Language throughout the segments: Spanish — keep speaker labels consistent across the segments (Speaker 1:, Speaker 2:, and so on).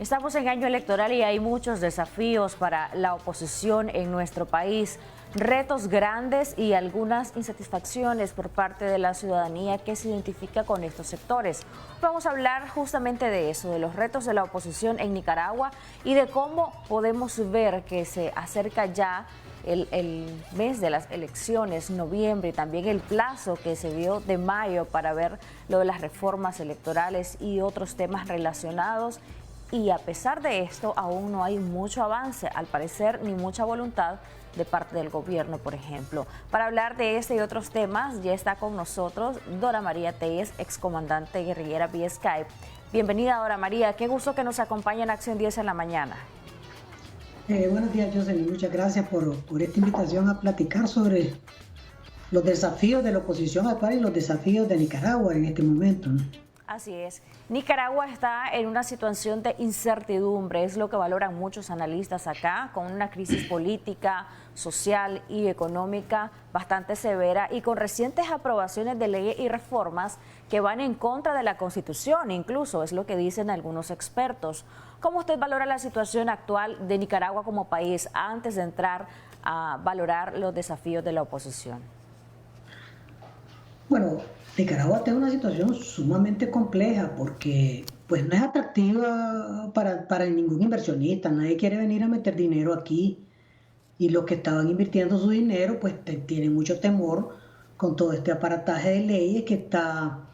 Speaker 1: Estamos en año electoral y hay muchos desafíos para la oposición en nuestro país, retos grandes y algunas insatisfacciones por parte de la ciudadanía que se identifica con estos sectores. Vamos a hablar justamente de eso, de los retos de la oposición en Nicaragua y de cómo podemos ver que se acerca ya el mes de las elecciones, noviembre, y también el plazo que se dio de mayo para ver lo de las reformas electorales y otros temas relacionados. Y a pesar de esto, aún no hay mucho avance, al parecer, ni mucha voluntad de parte del gobierno, por ejemplo. Para hablar de este y otros temas, ya está con nosotros Dora María Telles, excomandante guerrillera vía Skype. Bienvenida, Dora María. Qué gusto que nos acompañe en Acción 10 en la mañana.
Speaker 2: Buenos días, Jocelyn. Muchas gracias por esta invitación a platicar sobre los desafíos de la oposición actual y los desafíos de Nicaragua en este momento, ¿no?
Speaker 1: Así es. Nicaragua está en una situación de incertidumbre, es lo que valoran muchos analistas acá, con una crisis política, social y económica bastante severa y con recientes aprobaciones de leyes y reformas que van en contra de la Constitución, incluso es lo que dicen algunos expertos. ¿Cómo usted valora la situación actual de Nicaragua como país antes de entrar a valorar los desafíos de la oposición?
Speaker 2: Bueno, Nicaragua tiene una situación sumamente compleja porque pues no es atractiva para ningún inversionista. Nadie quiere venir a meter dinero aquí y los que estaban invirtiendo su dinero pues tienen mucho temor con todo este aparataje de leyes que está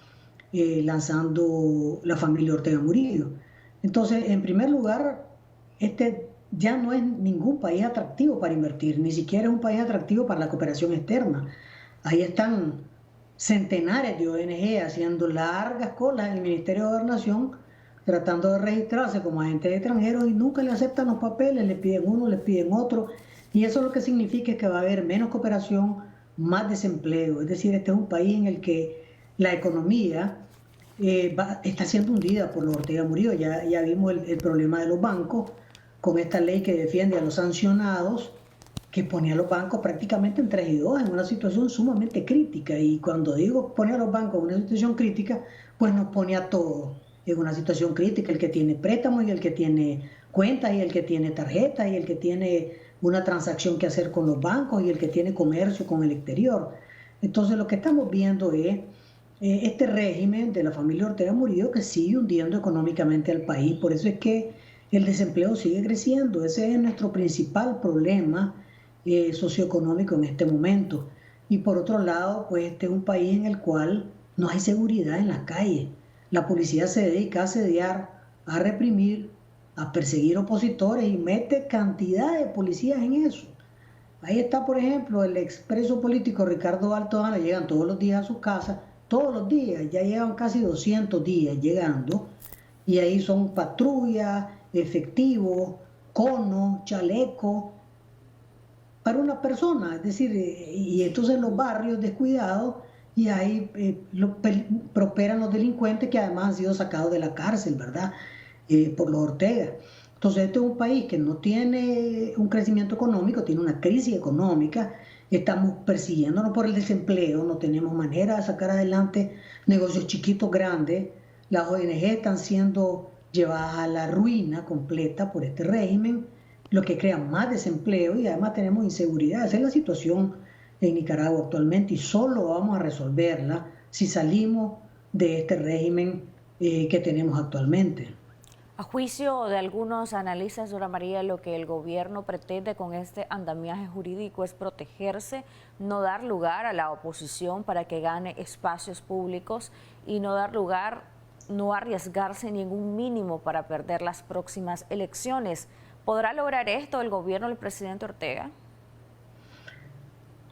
Speaker 2: lanzando la familia Ortega Murillo. Entonces, en primer lugar, este ya no es ningún país atractivo para invertir, ni siquiera es un país atractivo para la cooperación externa. Ahí están centenares de ONG haciendo largas colas en el Ministerio de Gobernación tratando de registrarse como agentes extranjeros y nunca le aceptan los papeles, le piden uno, le piden otro, y eso lo que significa es que va a haber menos cooperación, más desempleo. Es decir, este es un país en el que la economía está siendo hundida por los Ortega Murillo. Ya vimos el problema de los bancos con esta ley que defiende a los sancionados, que ponía a los bancos prácticamente en 3 y 2, en una situación sumamente crítica. Y cuando digo pone a los bancos en una situación crítica, pues nos pone a todos en una situación crítica, el que tiene préstamos y el que tiene cuentas y el que tiene tarjetas y el que tiene una transacción que hacer con los bancos y el que tiene comercio con el exterior. Entonces lo que estamos viendo es este régimen de la familia Ortega Murillo que sigue hundiendo económicamente al país. Por eso es que el desempleo sigue creciendo. Ese es nuestro principal problema socioeconómico en este momento. Y por otro lado, pues este es un país en el cual no hay seguridad en las calles. La policía se dedica a asediar, a reprimir, a perseguir opositores y mete cantidad de policías en eso. Ahí está, por ejemplo, el expreso político Ricardo Altoana, llegan todos los días a su casa, todos los días, ya llevan casi 200 días llegando, y ahí son patrullas, efectivos, conos, chalecos, para una persona, es decir, y entonces los barrios descuidados y ahí prosperan los delincuentes que además han sido sacados de la cárcel, ¿verdad? Por los Ortega. Entonces este es un país que no tiene un crecimiento económico, tiene una crisis económica, estamos persiguiéndonos por el desempleo, no tenemos manera de sacar adelante negocios chiquitos, grandes, las ONG están siendo llevadas a la ruina completa por este régimen, lo que crea más desempleo y además tenemos inseguridad. Esa es la situación en Nicaragua actualmente y solo vamos a resolverla si salimos de este régimen que tenemos actualmente.
Speaker 1: A juicio de algunos analistas, Dora María, lo que el gobierno pretende con este andamiaje jurídico es protegerse, no dar lugar a la oposición para que gane espacios públicos y no dar lugar, no arriesgarse ningún mínimo para perder las próximas elecciones. ¿Podrá lograr esto el gobierno del presidente Ortega?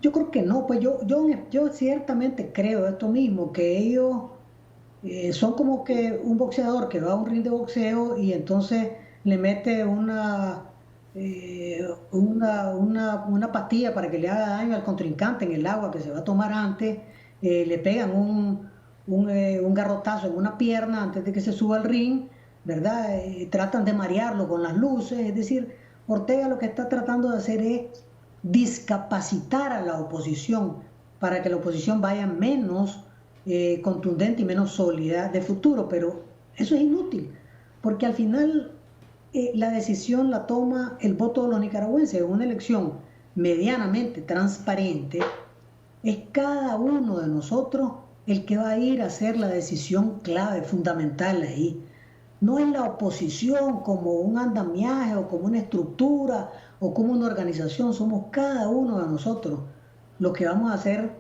Speaker 2: Yo creo que no, pues yo ciertamente creo esto mismo, que ellos son como que un boxeador que va a un ring de boxeo y entonces le mete una pastilla para que le haga daño al contrincante en el agua que se va a tomar antes, le pegan un garrotazo en una pierna antes de que se suba al ring, ¿verdad? Tratan de marearlo con las luces, es decir, Ortega lo que está tratando de hacer es discapacitar a la oposición para que la oposición vaya menos contundente y menos sólida de futuro, pero eso es inútil, porque al final la decisión la toma el voto de los nicaragüenses. En una elección medianamente transparente, es cada uno de nosotros el que va a ir a hacer la decisión clave, fundamental ahí. No es la oposición como un andamiaje o como una estructura o como una organización, somos cada uno de nosotros los que vamos a hacer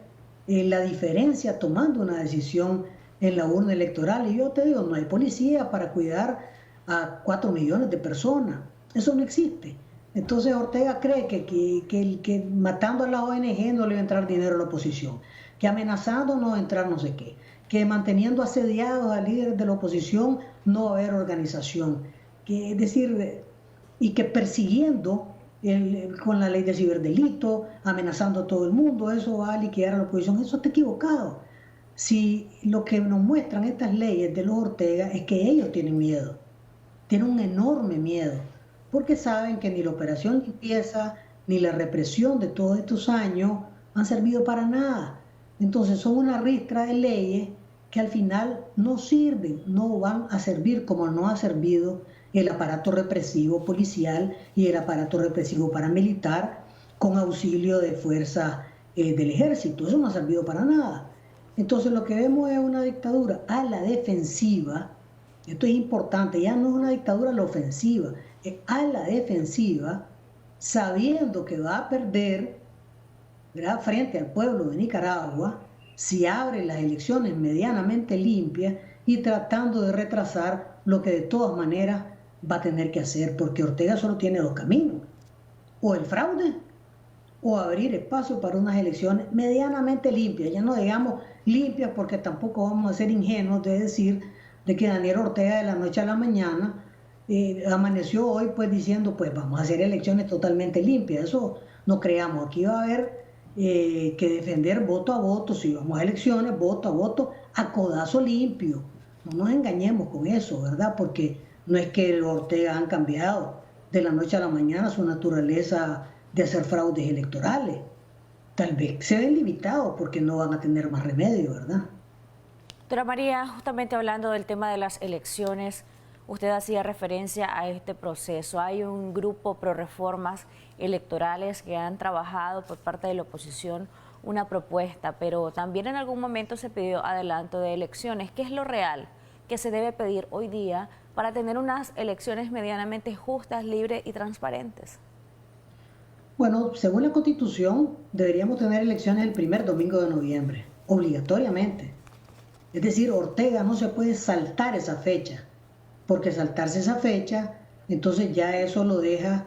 Speaker 2: la diferencia tomando una decisión en la urna electoral. Y yo te digo, no hay policía para cuidar a 4 millones de personas, eso no existe. Entonces Ortega cree que matando a la ONG no le va a entrar dinero a la oposición, que amenazando no va a entrar no sé qué, que manteniendo asediados a líderes de la oposición no va a haber organización, que es decir, y que persiguiendo con la ley de ciberdelito, amenazando a todo el mundo, eso va a liquidar a la oposición. Eso está equivocado. Si lo que nos muestran estas leyes de los Ortega es que ellos tienen miedo, tienen un enorme miedo, porque saben que ni la operación limpieza ni la represión de todos estos años han servido para nada. Entonces son una ristra de leyes que al final no sirven, no van a servir como no ha servido el aparato represivo policial y el aparato represivo paramilitar con auxilio de fuerzas del ejército. Eso no ha servido para nada. Entonces lo que vemos es una dictadura a la defensiva. Esto es importante, ya no es una dictadura a la ofensiva, es a la defensiva, sabiendo que va a perder, ¿verdad?, frente al pueblo de Nicaragua si abre las elecciones medianamente limpias y tratando de retrasar lo que de todas maneras va a tener que hacer, porque Ortega solo tiene dos caminos: o el fraude o abrir espacio para unas elecciones medianamente limpias. Ya no digamos limpias, porque tampoco vamos a ser ingenuos de decir de que Daniel Ortega de la noche a la mañana amaneció hoy pues diciendo pues vamos a hacer elecciones totalmente limpias. Eso no creamos. Aquí va a haber que defender voto a voto. Si vamos a elecciones, voto a voto, a codazo limpio. No nos engañemos con eso, ¿verdad? Porque no es que los Ortega han cambiado de la noche a la mañana su naturaleza de hacer fraudes electorales. Tal vez se ven limitados porque no van a tener más remedio, ¿verdad?
Speaker 1: Doctora María, justamente hablando del tema de las elecciones, usted hacía referencia a este proceso. Hay un grupo pro reformas electorales que han trabajado por parte de la oposición una propuesta, pero también en algún momento se pidió adelanto de elecciones. ¿Qué es lo real que se debe pedir hoy día para tener unas elecciones medianamente justas, libres y transparentes?
Speaker 2: Bueno, según la Constitución, deberíamos tener elecciones el primer domingo de noviembre, obligatoriamente. Es decir, Ortega no se puede saltar esa fecha, porque saltarse esa fecha, entonces ya eso lo deja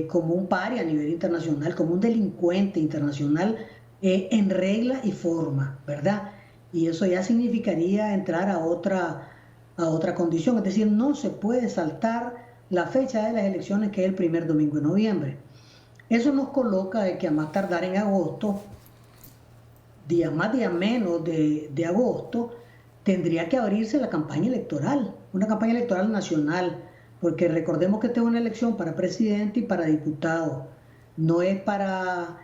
Speaker 2: como un paria a nivel internacional, como un delincuente internacional en regla y forma, ¿verdad? Y eso ya significaría entrar a otra condición, es decir, no se puede saltar la fecha de las elecciones, que es el primer domingo de noviembre. Eso nos coloca de que a más tardar en agosto, día más, día menos de agosto, tendría que abrirse la campaña electoral, una campaña electoral nacional, porque recordemos que esta es una elección para presidente y para diputado, no es para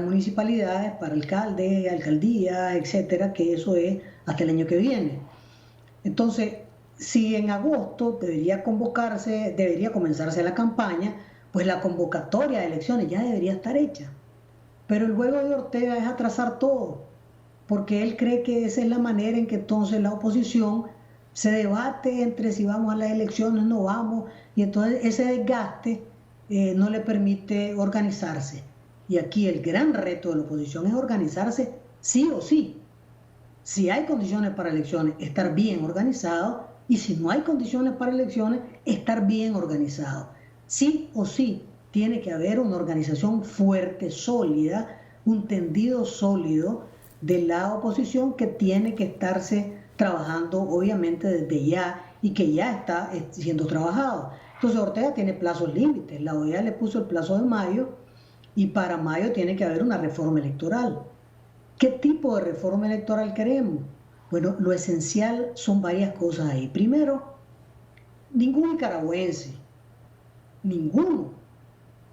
Speaker 2: municipalidades, para alcaldes, alcaldías, etcétera, que eso es hasta el año que viene. Entonces, si en agosto debería comenzarse la campaña, pues la convocatoria de elecciones ya debería estar hecha. Pero el juego de Ortega es atrasar todo, porque él cree que esa es la manera en que entonces la oposición se debate entre si vamos a las elecciones o no vamos, y entonces ese desgaste no le permite organizarse. Y aquí el gran reto de la oposición es organizarse sí o sí. Si hay condiciones para elecciones, estar bien organizado, y si no hay condiciones para elecciones, estar bien organizado. Sí o sí tiene que haber una organización fuerte, sólida, un tendido sólido de la oposición que tiene que estarse trabajando obviamente desde ya y que ya está siendo trabajado. Entonces Ortega tiene plazos límites, la OEA le puso el plazo de mayo y para mayo tiene que haber una reforma electoral. ¿Qué tipo de reforma electoral queremos? Bueno, lo esencial son varias cosas ahí. Primero, ningún nicaragüense, ninguno,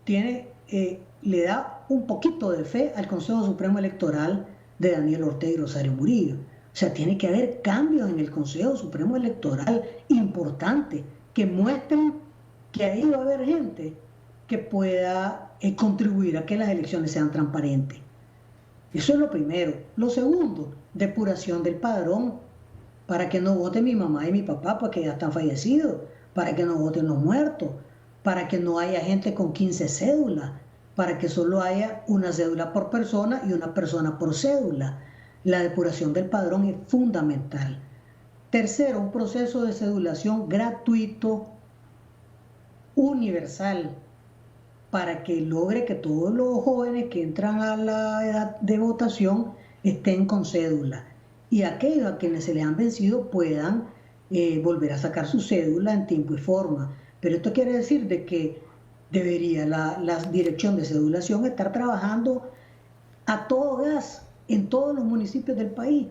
Speaker 2: le da un poquito de fe al Consejo Supremo Electoral de Daniel Ortega y Rosario Murillo. O sea, tiene que haber cambios en el Consejo Supremo Electoral importantes que muestren que ahí va a haber gente que pueda contribuir a que las elecciones sean transparentes. Eso es lo primero. Lo segundo, depuración del padrón, para que no voten mi mamá y mi papá porque ya están fallecidos, para que no voten los muertos, para que no haya gente con 15 cédulas, para que solo haya una cédula por persona y una persona por cédula. La depuración del padrón es fundamental. Tercero, un proceso de cedulación gratuito, universal, para que logre que todos los jóvenes que entran a la edad de votación estén con cédula y aquellos a quienes se les han vencido puedan volver a sacar su cédula en tiempo y forma. Pero esto quiere decir de que debería la dirección de cedulación estar trabajando a todo gas en todos los municipios del país,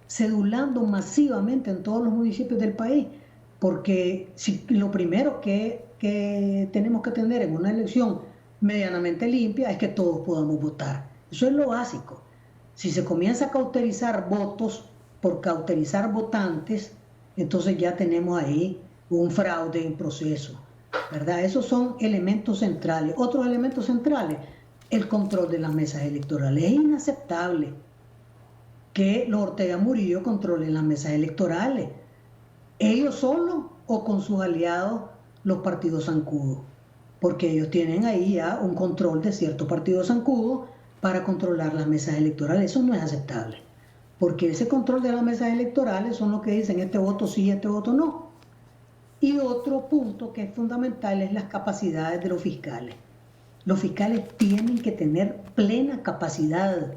Speaker 2: cedulando masivamente en todos los municipios del país, porque si lo primero que tenemos que tener en una elección medianamente limpia es que todos podamos votar. Eso es lo básico. Si se comienza a cauterizar votos por cauterizar votantes, entonces ya tenemos ahí un fraude en proceso, ¿verdad? Esos son elementos centrales. Otros elementos centrales, el control de las mesas electorales. Es inaceptable que los Ortega Murillo controlen las mesas electorales, ellos solos o con sus aliados, los partidos zancudos, porque ellos tienen ahí ya un control de ciertos partidos zancudos para controlar las mesas electorales. Eso no es aceptable, porque ese control de las mesas electorales son los que dicen este voto sí, este voto no. Y otro punto que es fundamental es las capacidades de los fiscales. Los fiscales tienen que tener plena capacidad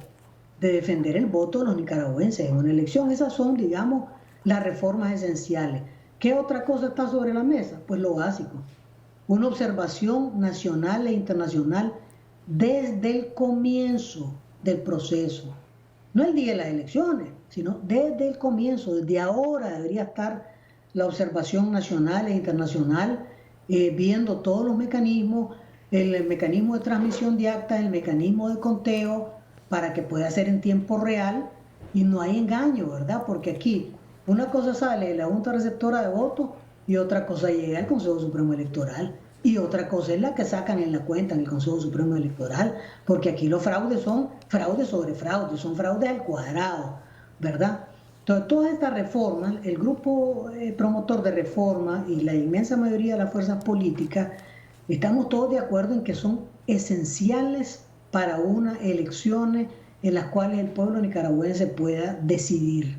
Speaker 2: de defender el voto de los nicaragüenses en una elección. Esas son, digamos, las reformas esenciales. ¿Qué otra cosa está sobre la mesa? Pues lo básico. Una observación nacional e internacional desde el comienzo del proceso. No el día de las elecciones, sino desde el comienzo. Desde ahora debería estar la observación nacional e internacional, viendo todos los mecanismos, el mecanismo de transmisión de actas, el mecanismo de conteo, para que pueda ser en tiempo real y no hay engaño, ¿verdad? Porque aquí una cosa sale de la Junta Receptora de Votos y otra cosa llega al Consejo Supremo Electoral y otra cosa es la que sacan en la cuenta en el Consejo Supremo Electoral, porque aquí los fraudes son fraudes sobre fraudes, son fraudes al cuadrado, ¿verdad? Entonces, todas estas reformas, el grupo promotor de reforma y la inmensa mayoría de las fuerzas políticas, estamos todos de acuerdo en que son esenciales para unas elecciones en las cuales el pueblo nicaragüense pueda decidir.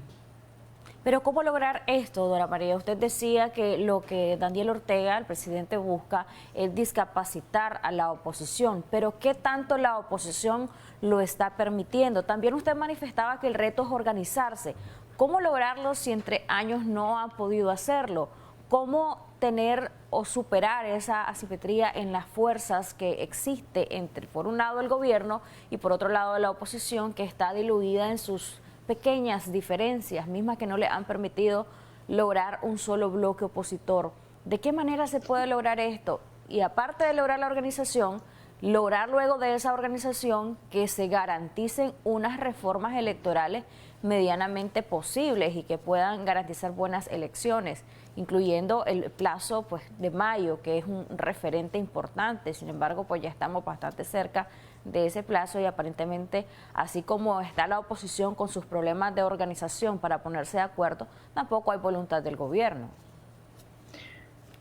Speaker 1: Pero ¿cómo lograr esto, Dora María? Usted decía que lo que Daniel Ortega, el presidente, busca es discapacitar a la oposición, pero ¿qué tanto la oposición lo está permitiendo? También usted manifestaba que el reto es organizarse. ¿Cómo lograrlo si entre años no han podido hacerlo? ¿Cómo tener o superar esa asimetría en las fuerzas que existe entre, por un lado, el gobierno y por otro lado, la oposición, que está diluida en sus pequeñas diferencias, mismas que no le han permitido lograr un solo bloque opositor? ¿De qué manera se puede lograr esto? Y aparte de lograr la organización, lograr luego de esa organización que se garanticen unas reformas electorales medianamente posibles y que puedan garantizar buenas elecciones, incluyendo el plazo pues de mayo, que es un referente importante. Sin embargo, pues ya estamos bastante cerca de ese plazo y aparentemente, así como está la oposición con sus problemas de organización para ponerse de acuerdo, tampoco hay voluntad del gobierno.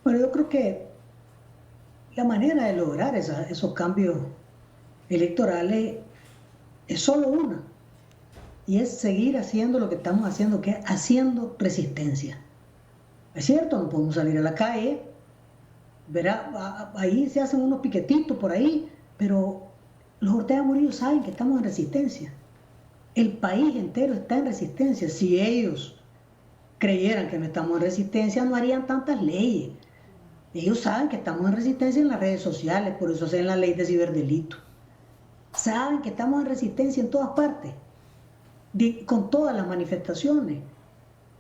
Speaker 2: Bueno, yo creo que la manera de lograr esos cambios electorales es solo una, y es seguir haciendo lo que estamos haciendo, que es haciendo resistencia. Es cierto, no podemos salir a la calle, verá, ahí se hacen unos piquetitos por ahí, pero los Ortega Murillo saben que estamos en resistencia. El país entero está en resistencia. Si ellos creyeran que no estamos en resistencia, no harían tantas leyes. Ellos saben que estamos en resistencia en las redes sociales, por eso hacen la ley de ciberdelito. Saben que estamos en resistencia en todas partes, con todas las manifestaciones.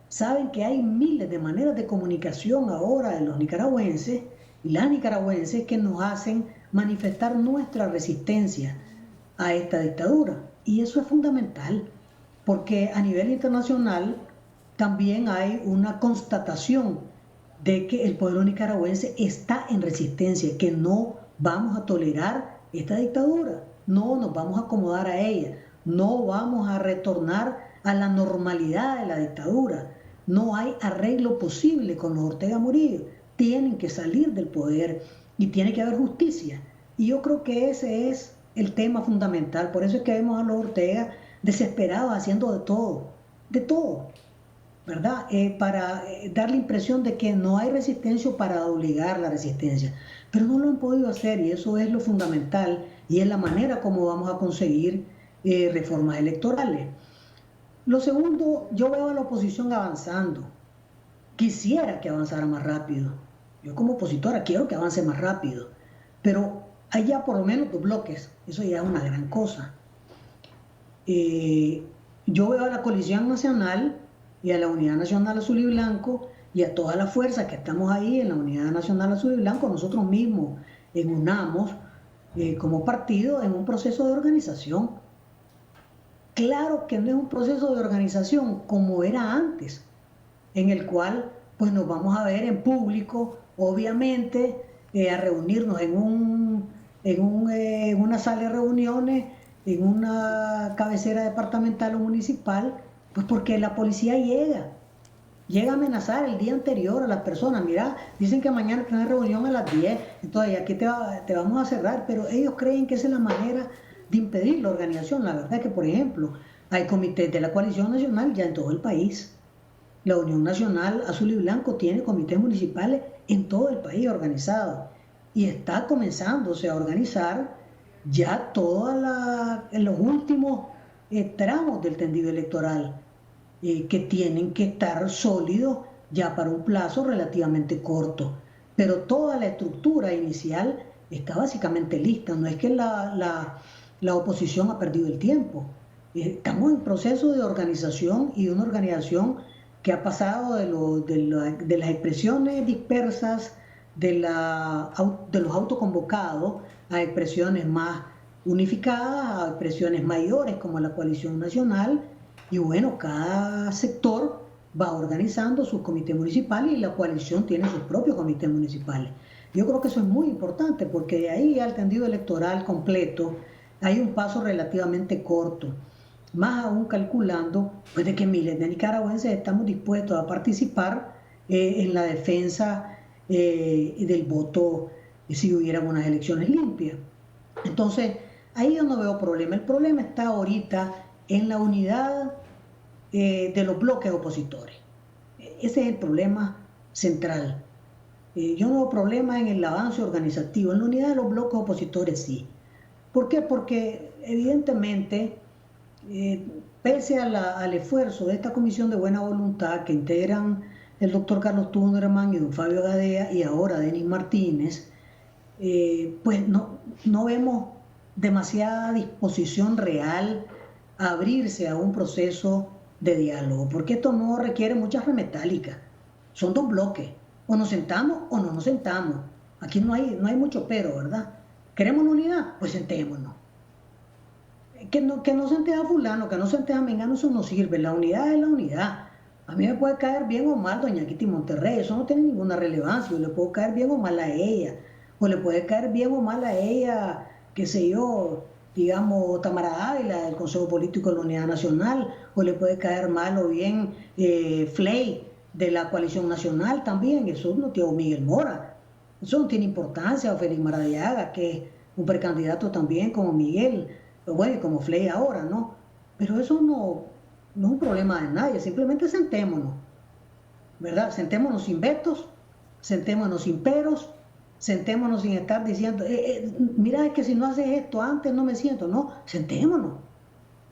Speaker 2: Saben que hay miles de maneras de comunicación ahora de los nicaragüenses y las nicaragüenses que nos hacen manifestar nuestra resistencia a esta dictadura. Y eso es fundamental, porque a nivel internacional también hay una constatación de que el pueblo nicaragüense está en resistencia, que no vamos a tolerar esta dictadura, no nos vamos a acomodar a ella, no vamos a retornar a la normalidad de la dictadura, no hay arreglo posible con los Ortega Murillo, tienen que salir del poder y tiene que haber justicia. Y yo creo que ese es el tema fundamental, por eso es que vemos a los Ortega desesperados haciendo de todo, ¿verdad? Para dar la impresión de que no hay resistencia para obligar la resistencia, pero no lo han podido hacer y eso es lo fundamental y es la manera como vamos a conseguir reformas electorales. Lo segundo, yo veo a la oposición avanzando, quisiera que avanzara más rápido, yo como opositora quiero que avance más rápido, pero hay ya por lo menos 2 bloques, eso ya es una gran cosa. Yo veo a la Coalición Nacional y a la Unidad Nacional Azul y Blanco y a todas las fuerzas que estamos ahí en la Unidad Nacional Azul y Blanco, nosotros mismos en UNAMOS, como partido, en un proceso de organización. Claro que no es un proceso de organización como era antes, en el cual pues nos vamos a ver en público, obviamente, a reunirnos en una sala de reuniones, en una cabecera departamental o municipal, pues porque la policía llega a amenazar el día anterior a las personas. Mira, dicen que mañana tienen reunión a las 10, entonces aquí te vamos a cerrar, pero ellos creen que esa es la manera de impedir la organización. La verdad es que, por ejemplo, hay comités de la Coalición Nacional ya en todo el país. La Unión Nacional Azul y Blanco tiene comités municipales en todo el país organizados y está comenzándose a organizar ya en los últimos tramos del tendido electoral, que tienen que estar sólidos ya para un plazo relativamente corto. Pero toda la estructura inicial está básicamente lista, no es que la oposición ha perdido el tiempo. Estamos en proceso de organización y una organización que ha pasado de las expresiones dispersas de los autoconvocados a expresiones más unificadas, a expresiones mayores como la Coalición Nacional, y bueno, cada sector va organizando sus comités municipales y la coalición tiene sus propios comités municipales. Yo creo que eso es muy importante porque de ahí al tendido electoral completo hay un paso relativamente corto, más aún calculando pues, de que miles de nicaragüenses estamos dispuestos a participar en la defensa del voto si hubieran unas elecciones limpias. Entonces, ahí yo no veo problema. El problema está ahorita en la unidad de los bloques opositores. Ese es el problema central. Yo no veo problema en el avance organizativo. En la unidad de los bloques opositores sí. ¿Por qué? Porque evidentemente, pese al esfuerzo de esta comisión de buena voluntad que integran el doctor Carlos Tunderman y don Fabio Gadea y ahora Denis Martínez, pues no vemos demasiada disposición real a abrirse a un proceso de diálogo, porque esto no requiere mucha remetálica. Son 2 bloques, o nos sentamos o no nos sentamos. Aquí no hay mucho pero, ¿verdad? ¿Queremos una unidad? Pues sentémonos. Que no sentes a fulano, que no sentes a mengano, eso no sirve. La unidad es la unidad. A mí me puede caer bien o mal doña Kitty Monterrey, eso no tiene ninguna relevancia. Yo le puedo caer bien o mal a ella, o le puede caer bien o mal a ella, qué sé yo, digamos, Tamara Ávila del Consejo Político de la Unidad Nacional, o le puede caer mal o bien Fley de la Coalición Nacional también, eso no tiene, Miguel Mora, eso no tiene importancia, o Félix Maradiaga, que es un precandidato también como Miguel, bueno, como Fley ahora, ¿no? Pero eso no es un problema de nadie, simplemente sentémonos, ¿verdad? Sentémonos sin vetos, sentémonos sin peros, sentémonos sin estar diciendo, mira, es que si no haces esto antes no me siento, no, sentémonos.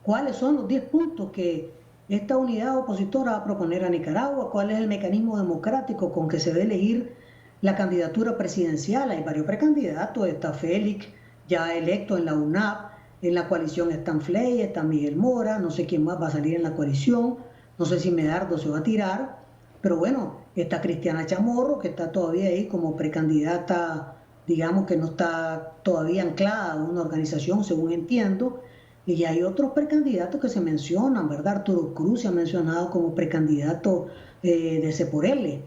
Speaker 2: ¿Cuáles son los 10 puntos que esta unidad opositora va a proponer a Nicaragua? ¿Cuál es el mecanismo democrático con que se debe elegir la candidatura presidencial? Hay varios precandidatos, está Félix, ya electo en la UNAP, en la coalición están Fley, está Miguel Mora, no sé quién más va a salir en la coalición, no sé si Medardo se va a tirar, pero bueno, está Cristiana Chamorro, que está todavía ahí como precandidata, digamos que no está todavía anclada a una organización, según entiendo, y hay otros precandidatos que se mencionan, ¿verdad? Arturo Cruz se ha mencionado como precandidato de C por L.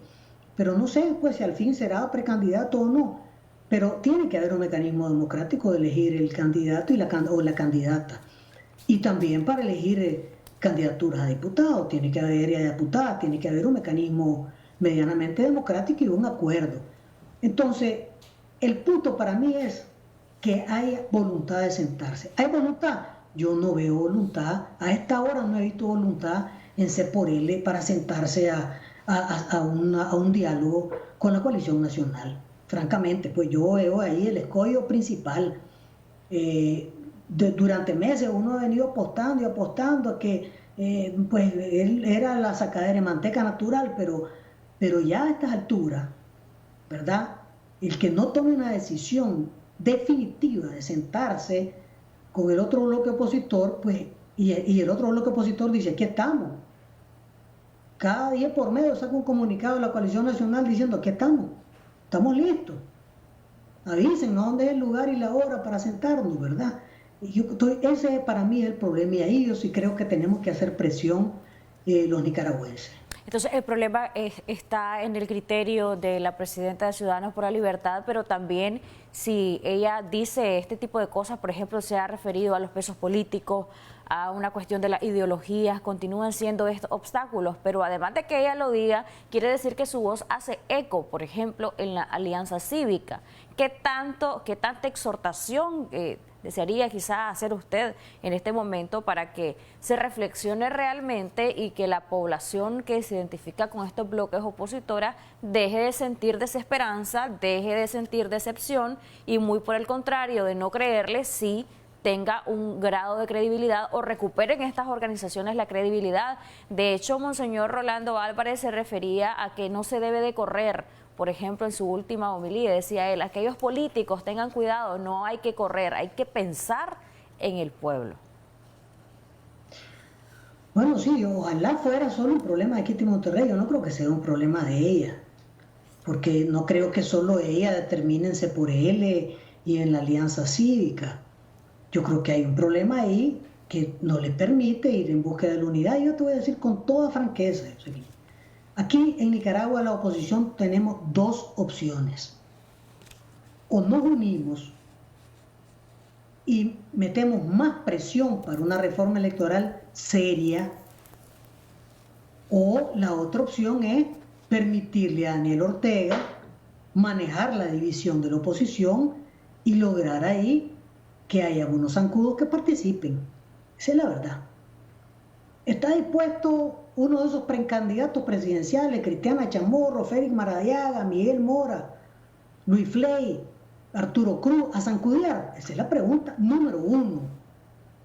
Speaker 2: pero no sé pues si al fin será precandidato o no. Pero tiene que haber un mecanismo democrático de elegir el candidato o la candidata. Y también para elegir candidaturas a diputados, tiene que haber y a diputadas, tiene que haber un mecanismo medianamente democrático y un acuerdo. Entonces, el punto para mí es que haya voluntad de sentarse. ¿Hay voluntad? Yo no veo voluntad. A esta hora no he visto voluntad en C por L para sentarse a un diálogo con la coalición nacional. Francamente, pues yo veo ahí el escollo principal. Durante meses uno ha venido apostando y apostando a que pues él era la sacadera de manteca natural, pero ya a estas alturas, ¿verdad? El que no tome una decisión definitiva de sentarse con el otro bloque opositor, pues, y el otro bloque opositor dice, aquí estamos. Cada día por medio saca un comunicado de la coalición nacional diciendo, aquí estamos listos. Avísennos dónde es el lugar y la hora para sentarnos, ¿verdad? Ese para mí es el problema, y ahí yo sí creo que tenemos que hacer presión los nicaragüenses.
Speaker 1: Entonces el problema está en el criterio de la presidenta de Ciudadanos por la Libertad, pero también si ella dice este tipo de cosas, por ejemplo, se ha referido a los pesos políticos, a una cuestión de las ideologías, continúan siendo estos obstáculos, pero además de que ella lo diga, quiere decir que su voz hace eco, por ejemplo, en la Alianza Cívica. ¿Qué tanta exhortación desearía quizás hacer usted en este momento para que se reflexione realmente y que la población que se identifica con estos bloques opositores deje de sentir desesperanza, deje de sentir decepción y muy por el contrario de no creerle, sí tenga un grado de credibilidad o recuperen estas organizaciones la credibilidad? De hecho, Monseñor Rolando Álvarez se refería a que no se debe de correr. Por ejemplo, en su última homilía decía él, aquellos políticos tengan cuidado, no hay que correr, hay que pensar en el pueblo.
Speaker 2: Bueno, sí, ojalá fuera solo un problema de Kitty Monterrey, yo no creo que sea un problema de ella, porque no creo que solo ella determínense por él y en la Alianza Cívica. Yo creo que hay un problema ahí que no le permite ir en búsqueda de la unidad. Yo te voy a decir con toda franqueza, Josephine. Aquí en Nicaragua la oposición tenemos dos opciones. O nos unimos y metemos más presión para una reforma electoral seria, o la otra opción es permitirle a Daniel Ortega manejar la división de la oposición y lograr ahí que haya unos zancudos que participen. Esa es la verdad. ¿Está dispuesto uno de esos precandidatos presidenciales, Cristiana Chamorro, Félix Maradiaga, Miguel Mora, Luis Fley, Arturo Cruz, a zancudear? Esa es la pregunta número uno.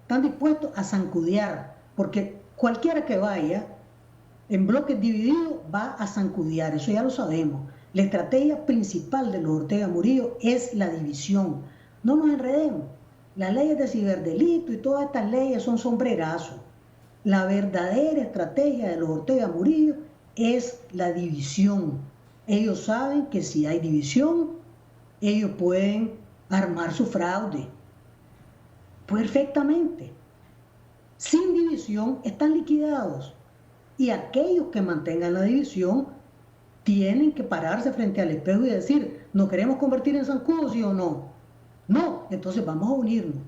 Speaker 2: ¿Están dispuestos a zancudear? Porque cualquiera que vaya en bloques divididos va a zancudear, eso ya lo sabemos. La estrategia principal de los Ortega Murillo es la división. No nos enredemos. Las leyes de ciberdelito y todas estas leyes son sombrerazos. La verdadera estrategia de los Ortega Murillo es la división. Ellos saben que si hay división, ellos pueden armar su fraude. Perfectamente. Sin división están liquidados. Y aquellos que mantengan la división tienen que pararse frente al espejo y decir, ¿nos queremos convertir en zancudos, sí o no? No, entonces vamos a unirnos.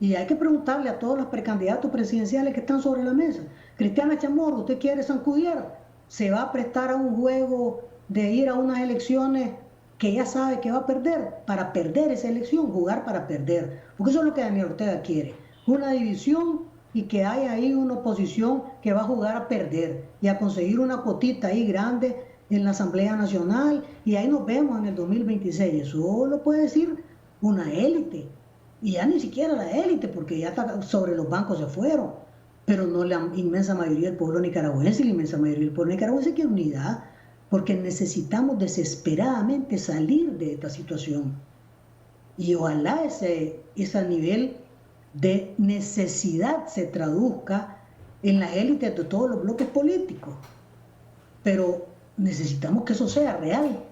Speaker 2: Y hay que preguntarle a todos los precandidatos presidenciales que están sobre la mesa. Cristiana Chamorro, ¿usted quiere zancudear? ¿Se va a prestar a un juego de ir a unas elecciones que ya sabe que va a perder? Para perder esa elección, jugar para perder. Porque eso es lo que Daniel Ortega quiere. Una división y que haya ahí una oposición que va a jugar a perder y a conseguir una cotita ahí grande en la Asamblea Nacional. Y ahí nos vemos en el 2026. Eso lo puede decir una élite, y ya ni siquiera la élite, porque ya sobre los bancos se fueron, pero no la inmensa mayoría del pueblo nicaragüense. Y la inmensa mayoría del pueblo nicaragüense quiere unidad, porque necesitamos desesperadamente salir de esta situación, y ojalá ese nivel de necesidad se traduzca en las élites de todos los bloques políticos, pero necesitamos que eso sea real.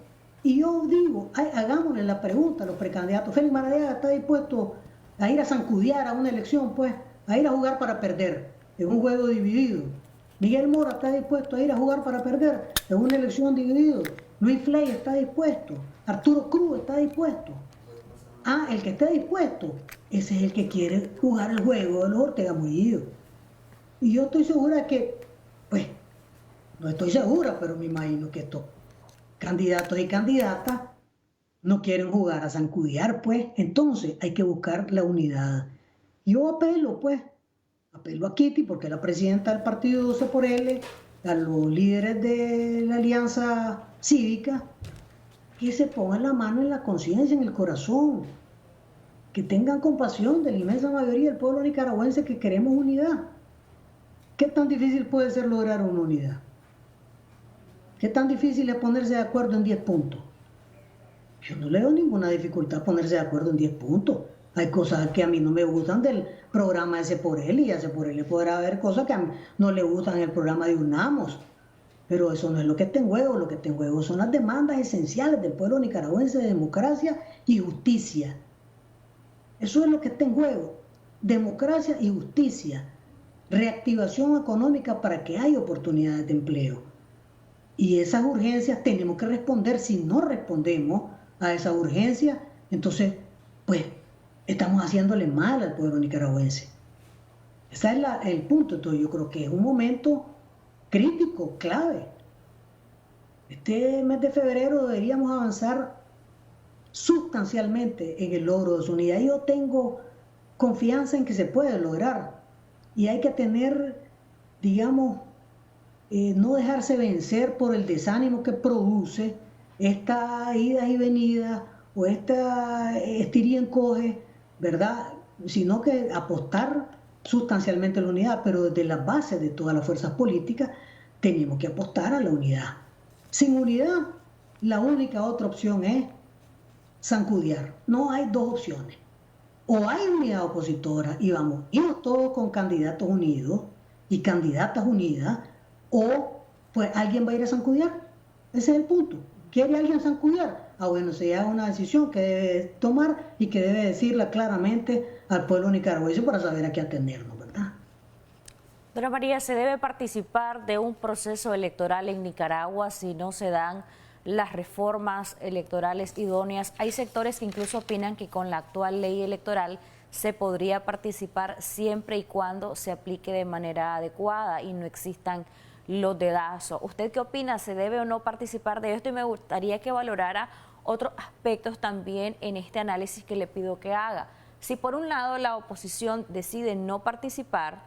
Speaker 2: Y yo digo, hagámosle la pregunta a los precandidatos. Félix Maradiaga está dispuesto a ir a zancudear a una elección, pues, a ir a jugar para perder, en un juego dividido. Miguel Mora está dispuesto a ir a jugar para perder en una elección dividida. Luis Flay está dispuesto. Arturo Cruz está dispuesto. Ah, el que esté dispuesto, ese es el que quiere jugar el juego de los Ortega Murillo. Y yo estoy segura que, pues, no estoy segura, pero me imagino que estos candidatos y candidatas no quieren jugar a zancudear, pues. Entonces hay que buscar la unidad. Yo apelo a Kitty, porque es la presidenta del partido 12 por L, a los líderes de la Alianza Cívica, que se pongan la mano en la conciencia, en el corazón, que tengan compasión de la inmensa mayoría del pueblo nicaragüense que queremos unidad. ¿Qué tan difícil puede ser lograr una unidad? ¿Qué tan difícil es ponerse de acuerdo en 10 puntos? Yo no le veo ninguna dificultad ponerse de acuerdo en 10 puntos. Hay cosas que a mí no me gustan del programa ese por él, y ese por él podrá haber cosas que a mí no le gustan en el programa de UNAMOS. Pero eso no es lo que está en juego. Lo que está en juego son las demandas esenciales del pueblo nicaragüense de democracia y justicia. Eso es lo que está en juego. Democracia y justicia. Reactivación económica para que haya oportunidades de empleo. Y esas urgencias tenemos que responder. Si no respondemos a esas urgencias, entonces, pues, estamos haciéndole mal al pueblo nicaragüense. Ese es el punto. Entonces, yo creo que es un momento crítico, clave. Este mes de febrero deberíamos avanzar sustancialmente en el logro de su unidad. Yo tengo confianza en que se puede lograr. Y hay que tener, digamos, no dejarse vencer por el desánimo que produce esta ida y venida o esta estiría y encoge, ¿verdad? Sino que apostar sustancialmente a la unidad, pero desde la base de todas las fuerzas políticas tenemos que apostar a la unidad. Sin unidad, la única otra opción es zancudear. No hay dos opciones. O hay unidad opositora y vamos irnos todos con candidatos unidos y candidatas unidas, o pues alguien va a ir a zancudear. Ese es el punto. ¿Quiere alguien zancudear? Ah, bueno, se lleva una decisión que debe tomar y que debe decirla claramente al pueblo nicaragüense para saber a qué atenernos, ¿verdad?
Speaker 1: Dora María, ¿se debe participar de un proceso electoral en Nicaragua si no se dan las reformas electorales idóneas? Hay sectores que incluso opinan que con la actual ley electoral se podría participar siempre y cuando se aplique de manera adecuada y no existan los dedazos. ¿Usted qué opina? ¿Se debe o no participar de esto? Y me gustaría que valorara otros aspectos también en este análisis que le pido que haga. Si por un lado la oposición decide no participar,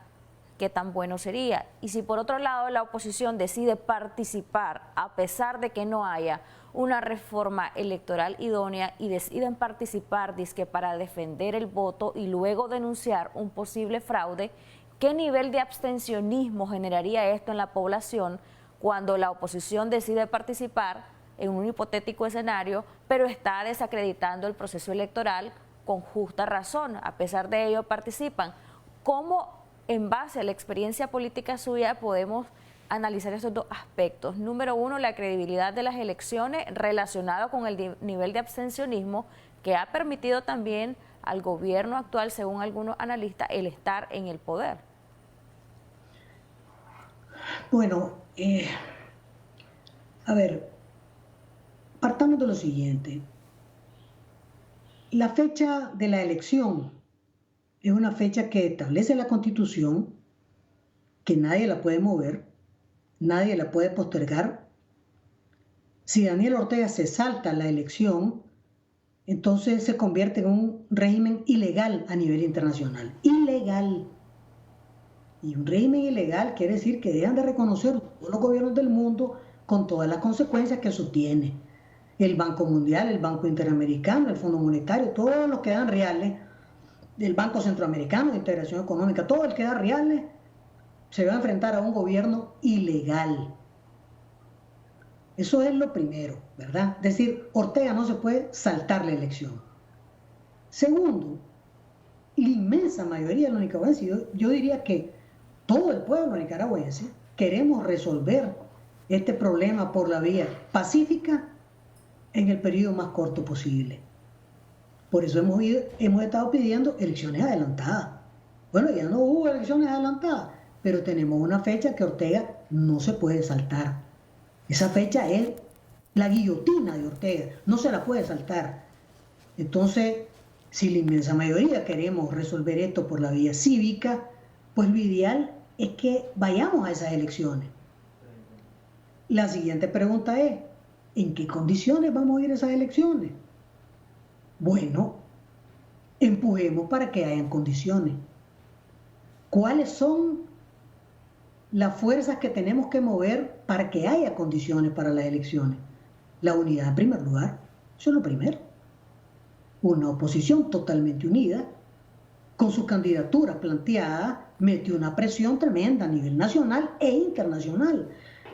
Speaker 1: ¿qué tan bueno sería? Y si por otro lado la oposición decide participar a pesar de que no haya una reforma electoral idónea y deciden participar dizque para defender el voto y luego denunciar un posible fraude, ¿qué nivel de abstencionismo generaría esto en la población cuando la oposición decide participar en un hipotético escenario, pero está desacreditando el proceso electoral con justa razón? A pesar de ello participan. ¿Cómo, en base a la experiencia política suya, podemos analizar estos dos aspectos? Número uno, la credibilidad de las elecciones relacionado con el nivel de abstencionismo que ha permitido también al gobierno actual, según algunos analistas, el estar en el poder.
Speaker 2: Bueno, a ver, partamos de lo siguiente. La fecha de la elección es una fecha que establece la Constitución, que nadie la puede mover, nadie la puede postergar. Si Daniel Ortega se salta la elección, entonces se convierte en un régimen ilegal a nivel internacional. Ilegal. Y un régimen ilegal quiere decir que dejan de reconocer todos los gobiernos del mundo con todas las consecuencias que eso tiene. El Banco Mundial, el Banco Interamericano, el Fondo Monetario, todos los que dan reales, el Banco Centroamericano de Integración Económica, todo el que da reales, se va a enfrentar a un gobierno ilegal. Eso es lo primero, ¿verdad? Es decir, Ortega no se puede saltar la elección. Segundo, la inmensa mayoría de los nicaragüenses, yo diría que todo el pueblo nicaragüense, queremos resolver este problema por la vía pacífica en el periodo más corto posible. Por eso hemos estado pidiendo elecciones adelantadas. Bueno, ya no hubo elecciones adelantadas, pero tenemos una fecha que Ortega no se puede saltar. Esa fecha es la guillotina de Ortega, no se la puede saltar. Entonces, si la inmensa mayoría queremos resolver esto por la vía cívica, pues lo ideal es que vayamos a esas elecciones. La siguiente pregunta es, ¿en qué condiciones vamos a ir a esas elecciones? Bueno, empujemos para que hayan condiciones. ¿Cuáles son las fuerzas que tenemos que mover para que haya condiciones para las elecciones? La unidad en primer lugar, eso es lo primero. Una oposición totalmente unida, con sus candidaturas planteadas, mete una presión tremenda a nivel nacional e internacional.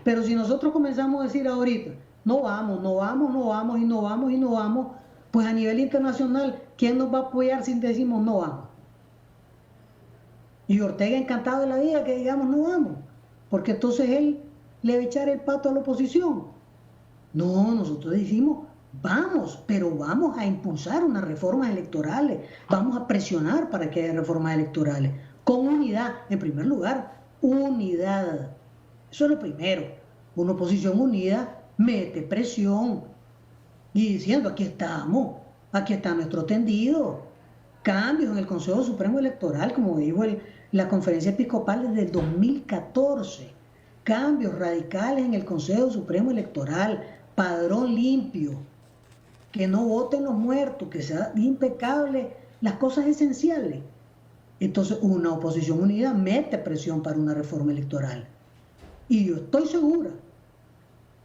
Speaker 2: Pero si nosotros comenzamos a decir ahorita, no vamos, no vamos, no vamos y no vamos y no vamos, pues a nivel internacional, ¿quién nos va a apoyar si decimos no vamos? Y Ortega encantado de la vida que digamos no vamos, porque entonces él le va a echar el pato a la oposición. No, nosotros decimos vamos, pero vamos a impulsar unas reformas electorales, vamos a presionar para que haya reformas electorales, con unidad, en primer lugar, unidad. Eso es lo primero. Una oposición unida mete presión y diciendo aquí estamos, aquí está nuestro tendido. Cambios en el Consejo Supremo Electoral, como dijo la Conferencia Episcopal desde el 2014. Cambios radicales en el Consejo Supremo Electoral, padrón limpio, que no voten los muertos, que sea impecable, las cosas esenciales. Entonces una oposición unida mete presión para una reforma electoral. Y yo estoy segura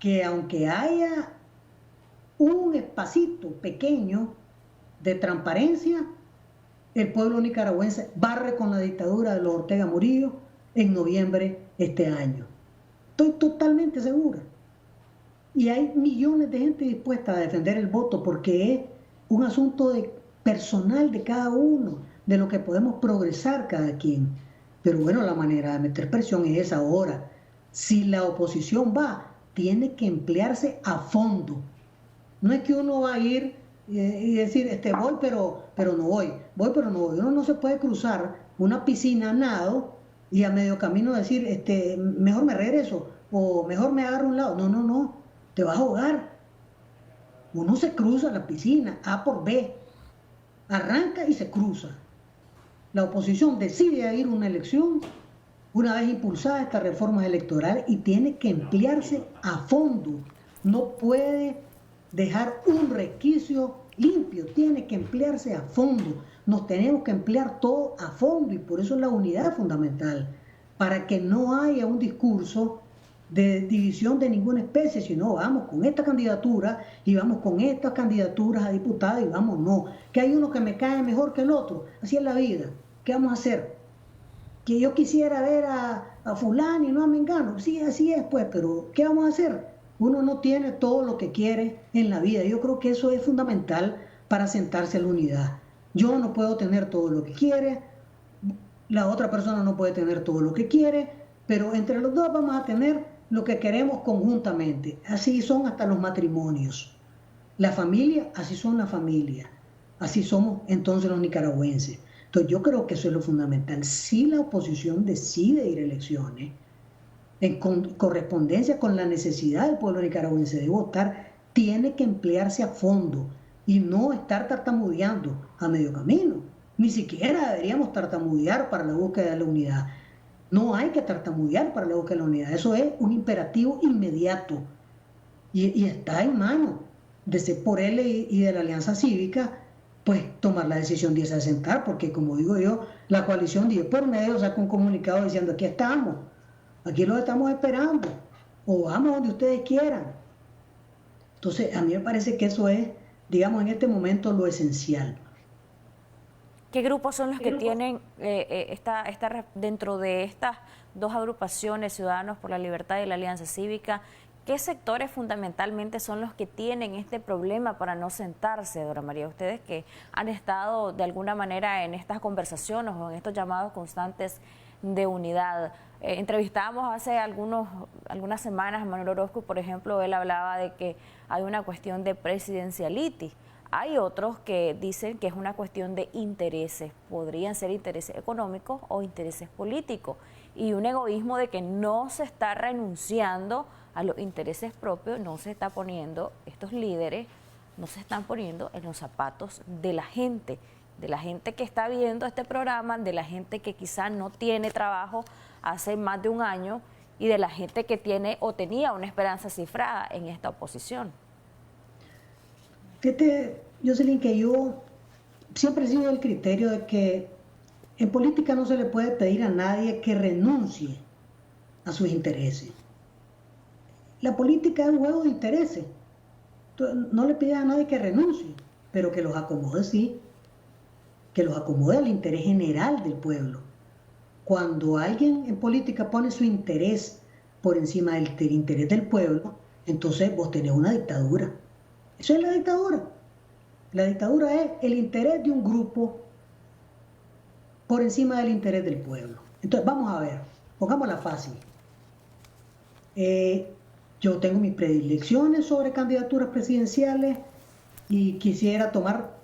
Speaker 2: que aunque haya un espacito pequeño de transparencia, el pueblo nicaragüense barre con la dictadura de los Ortega Murillo en noviembre de este año. Estoy totalmente segura. Y hay millones de gente dispuesta a defender el voto porque es un asunto personal de cada uno, de lo que podemos progresar cada quien. Pero bueno, la manera de meter presión es esa ahora. Si la oposición va, tiene que emplearse a fondo. No es que uno va a ir y decir, voy pero no voy, voy pero no voy. Uno no se puede cruzar una piscina a nado y a medio camino decir, mejor me regreso o mejor me agarro a un lado. No, no, no, te vas a ahogar. Uno se cruza la piscina, A por B, arranca y se cruza. La oposición decide ir a una elección una vez impulsada esta reforma electoral y tiene que emplearse a fondo. No puede dejar un resquicio limpio, tiene que emplearse a fondo. Nos tenemos que emplear todo a fondo y por eso la unidad es fundamental, para que no haya un discurso de división de ninguna especie, sino vamos con esta candidatura y vamos con estas candidaturas a diputados y vamos, no, que hay uno que me cae mejor que el otro, así es la vida, ¿qué vamos a hacer? Que yo quisiera ver a fulano y no a mengano, sí, así es pues, pero ¿qué vamos a hacer? Uno no tiene todo lo que quiere en la vida. Yo creo que eso es fundamental para sentarse en la unidad. Yo no puedo tener todo lo que quiere, la otra persona no puede tener todo lo que quiere, pero entre los dos vamos a tener lo que queremos conjuntamente. Así son hasta los matrimonios. La familia, así son la familia. Así somos entonces los nicaragüenses. Entonces yo creo que eso es lo fundamental. Si la oposición decide ir a elecciones, en correspondencia con la necesidad del pueblo nicaragüense de votar, tiene que emplearse a fondo y no estar tartamudeando a medio camino. Ni siquiera deberíamos tartamudear para la búsqueda de la unidad. No hay que tartamudear para la búsqueda de la unidad. Eso es un imperativo inmediato. Y está en manos de por él y de la Alianza Cívica, pues tomar la decisión de irse a sentar, porque como digo yo, la coalición 10 por medio saca un comunicado diciendo aquí estamos. Aquí los estamos esperando, o vamos donde ustedes quieran. Entonces, a mí me parece que eso es, digamos, en este momento lo esencial.
Speaker 1: ¿Qué grupos son los que tienen dentro de estas dos agrupaciones, Ciudadanos por la Libertad y la Alianza Cívica, qué sectores fundamentalmente son los que tienen este problema para no sentarse, Dora María? Ustedes que han estado de alguna manera en estas conversaciones o en estos llamados constantes de unidad. Entrevistábamos hace algunas semanas a Manuel Orozco, por ejemplo, él hablaba de que hay una cuestión de presidencialitis. Hay otros que dicen que es una cuestión de intereses, podrían ser intereses económicos o intereses políticos. y un egoísmo de que no se está renunciando a los intereses propios, no se está poniendo, estos líderes no se están poniendo en los zapatos de la gente que está viendo este programa, de la gente que quizás no tiene trabajo hace más de un año y de la gente que tiene o tenía una esperanza cifrada en esta oposición.
Speaker 2: Fíjate, Jocelyn, que yo siempre he sido del criterio de que en política no se le puede pedir a nadie que renuncie a sus intereses. La política es un juego de intereses. No le pides a nadie que renuncie, pero que los acomode, sí. Que los acomode al interés general del pueblo. Cuando alguien en política pone su interés por encima del interés del pueblo, entonces vos tenés una dictadura. Eso es la dictadura. La dictadura es el interés de un grupo por encima del interés del pueblo. Entonces, vamos a ver, pongámosla fácil. Yo tengo mis predilecciones sobre candidaturas presidenciales y quisiera tomar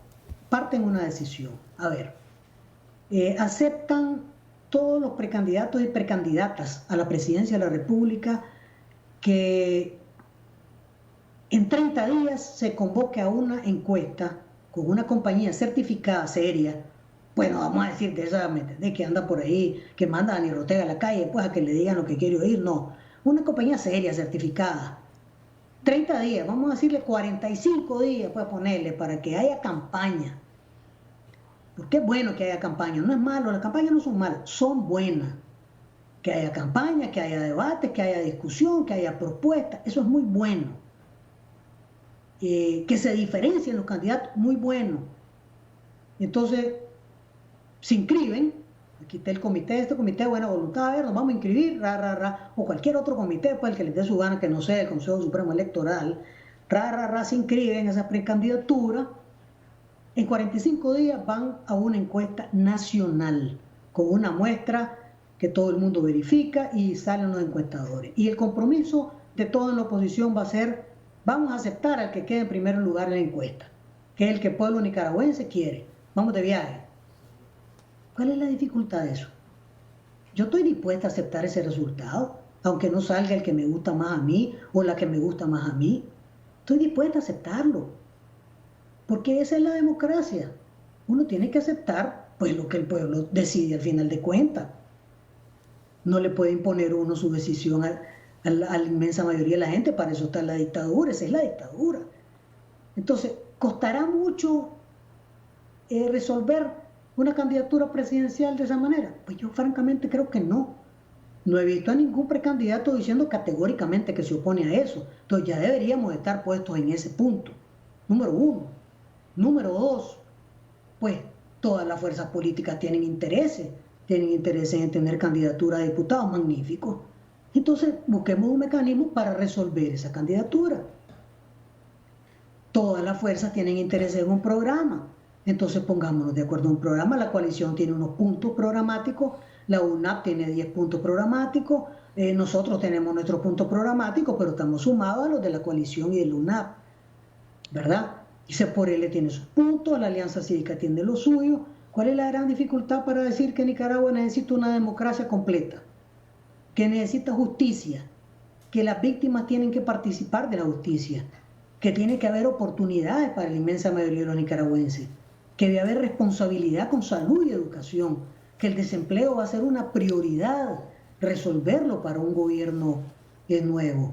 Speaker 2: parte en una decisión. A ver, ¿aceptan todos los precandidatos y precandidatas a la presidencia de la República que en 30 días se convoque a una encuesta con una compañía certificada, seria? Bueno, vamos a decir de esa de que anda por ahí, que manda a Dani Ortega a la calle, pues a que le digan lo que quiere oír. No, una compañía seria, certificada. 30 días, vamos a decirle 45 días, pues ponerle, para que haya campaña. Porque es bueno que haya campaña, no es malo, las campañas no son malas, son buenas. Que haya campaña, que haya debate, que haya discusión, que haya propuestas, eso es muy bueno. Que se diferencien los candidatos, muy bueno. Entonces, se inscriben, aquí está el comité, este comité de buena voluntad, a ver, nos vamos a inscribir, o cualquier otro comité, pues el que les dé su gana, que no sea el Consejo Supremo Electoral, se inscriben a esa precandidatura. En 45 días van a una encuesta nacional, con una muestra que todo el mundo verifica y salen los encuestadores. Y el compromiso de toda la oposición va a ser, vamos a aceptar al que quede en primer lugar en la encuesta, que es el que el pueblo nicaragüense quiere. Vamos de viaje. ¿Cuál es la dificultad de eso? Yo estoy dispuesta a aceptar ese resultado, aunque no salga el que me gusta más a mí o la que me gusta más a mí. Estoy dispuesta a aceptarlo, porque esa es la democracia. Uno tiene que aceptar pues lo que el pueblo decide al final de cuentas. No le puede imponer uno su decisión a la inmensa mayoría de la gente, para eso está la dictadura, esa es la dictadura. Entonces, ¿costará mucho resolver una candidatura presidencial de esa manera? Pues yo francamente creo que no. No he visto a ningún precandidato diciendo categóricamente que se opone a eso. Entonces ya deberíamos estar puestos en ese punto. Número uno. Número dos, pues todas las fuerzas políticas tienen intereses en tener candidatura a diputados, magnífico. Entonces busquemos un mecanismo para resolver esa candidatura. Todas las fuerzas tienen interés en un programa. Entonces pongámonos de acuerdo en un programa. La coalición tiene unos puntos programáticos, la UNAP tiene 10 puntos programáticos, nosotros tenemos nuestros puntos programáticos, pero estamos sumados a los de la coalición y del UNAP, ¿verdad? Y CEPORL tiene sus puntos, la Alianza Cívica tiene los suyos. ¿Cuál es la gran dificultad para decir que Nicaragua necesita una democracia completa? Que necesita justicia, que las víctimas tienen que participar de la justicia, que tiene que haber oportunidades para la inmensa mayoría de los nicaragüenses, que debe haber responsabilidad con salud y educación, que el desempleo va a ser una prioridad, resolverlo para un gobierno nuevo,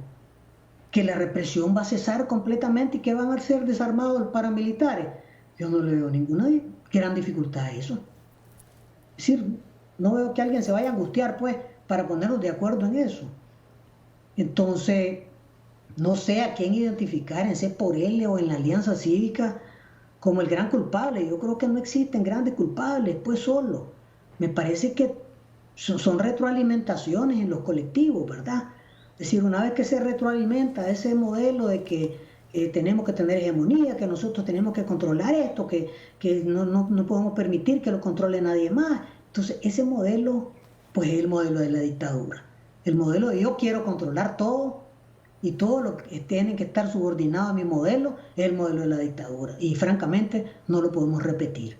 Speaker 2: que la represión va a cesar completamente y que van a ser desarmados los paramilitares. Yo no le veo ninguna gran dificultad a eso. Es decir, no veo que alguien se vaya a angustiar pues para ponernos de acuerdo en eso. Entonces, no sé a quién identificar en CEPORL o en la Alianza Cívica como el gran culpable. Yo creo que no existen grandes culpables, pues solo. Me parece que son retroalimentaciones en los colectivos, ¿verdad? Es decir, una vez que se retroalimenta ese modelo de que tenemos que tener hegemonía, que nosotros tenemos que controlar esto, que no podemos permitir que lo controle nadie más. Entonces, ese modelo, pues es el modelo de la dictadura. El modelo de yo quiero controlar todo y todo lo que tiene que estar subordinado a mi modelo es el modelo de la dictadura. Y francamente, no lo podemos repetir.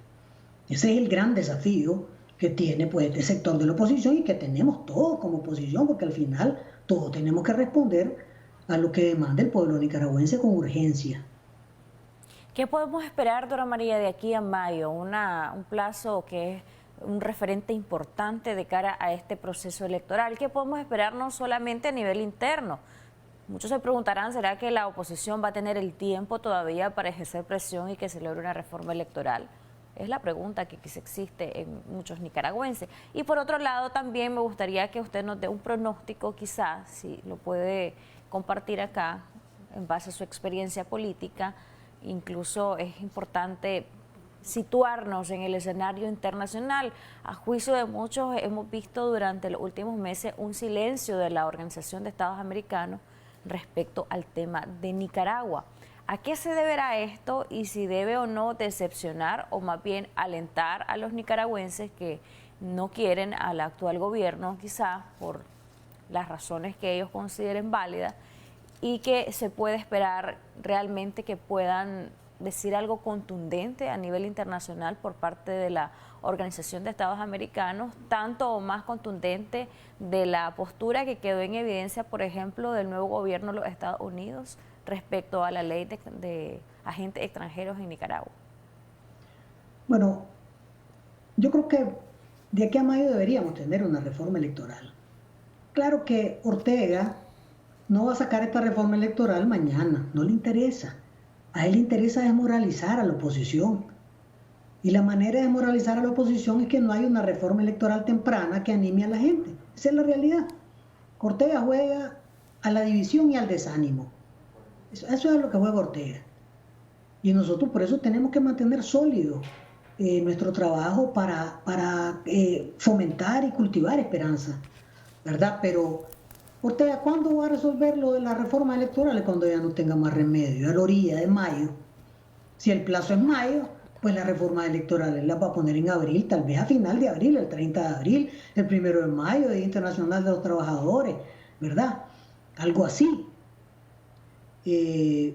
Speaker 2: Ese es el gran desafío que tiene pues este sector de la oposición y que tenemos todos como oposición, porque al final todos tenemos que responder a lo que demanda el pueblo nicaragüense con urgencia.
Speaker 1: ¿Qué podemos esperar, Dora María, de aquí a mayo? Un plazo que es un referente importante de cara a este proceso electoral. ¿Qué podemos esperar no solamente a nivel interno? Muchos se preguntarán, ¿será que la oposición va a tener el tiempo todavía para ejercer presión y que se logre una reforma electoral? Es la pregunta que quizá existe en muchos nicaragüenses. Y por otro lado, también me gustaría que usted nos dé un pronóstico, quizás, si lo puede compartir acá, en base a su experiencia política. Incluso es importante situarnos en el escenario internacional. A juicio de muchos, hemos visto durante los últimos meses un silencio de la Organización de Estados Americanos respecto al tema de Nicaragua. ¿A qué se deberá esto y si debe o no decepcionar o más bien alentar a los nicaragüenses que no quieren al actual gobierno, quizás por las razones que ellos consideren válidas, y que se puede esperar realmente que puedan decir algo contundente a nivel internacional por parte de la Organización de Estados Americanos, tanto o más contundente de la postura que quedó en evidencia, por ejemplo, del nuevo gobierno de los Estados Unidos respecto a la ley de agentes extranjeros en Nicaragua?
Speaker 2: Bueno, yo creo que de aquí a mayo deberíamos tener una reforma electoral. Claro que Ortega no va a sacar esta reforma electoral mañana, no le interesa. A él le interesa desmoralizar a la oposición. Y la manera de desmoralizar a la oposición es que no hay una reforma electoral temprana que anime a la gente. Esa es la realidad. Ortega juega a la división y al desánimo. Eso es lo que juega Ortega. Y nosotros por eso tenemos que mantener sólido nuestro trabajo para fomentar y cultivar esperanza, ¿verdad? Pero Ortega, ¿cuándo va a resolver lo de las reformas electorales? Cuando ya no tenga más remedio, a la orilla de mayo. Si el plazo es mayo, pues las reformas electorales las va a poner en abril, tal vez a final de abril, el 30 de abril, el 1 de mayo, Día Internacional de los Trabajadores, ¿verdad? Algo así.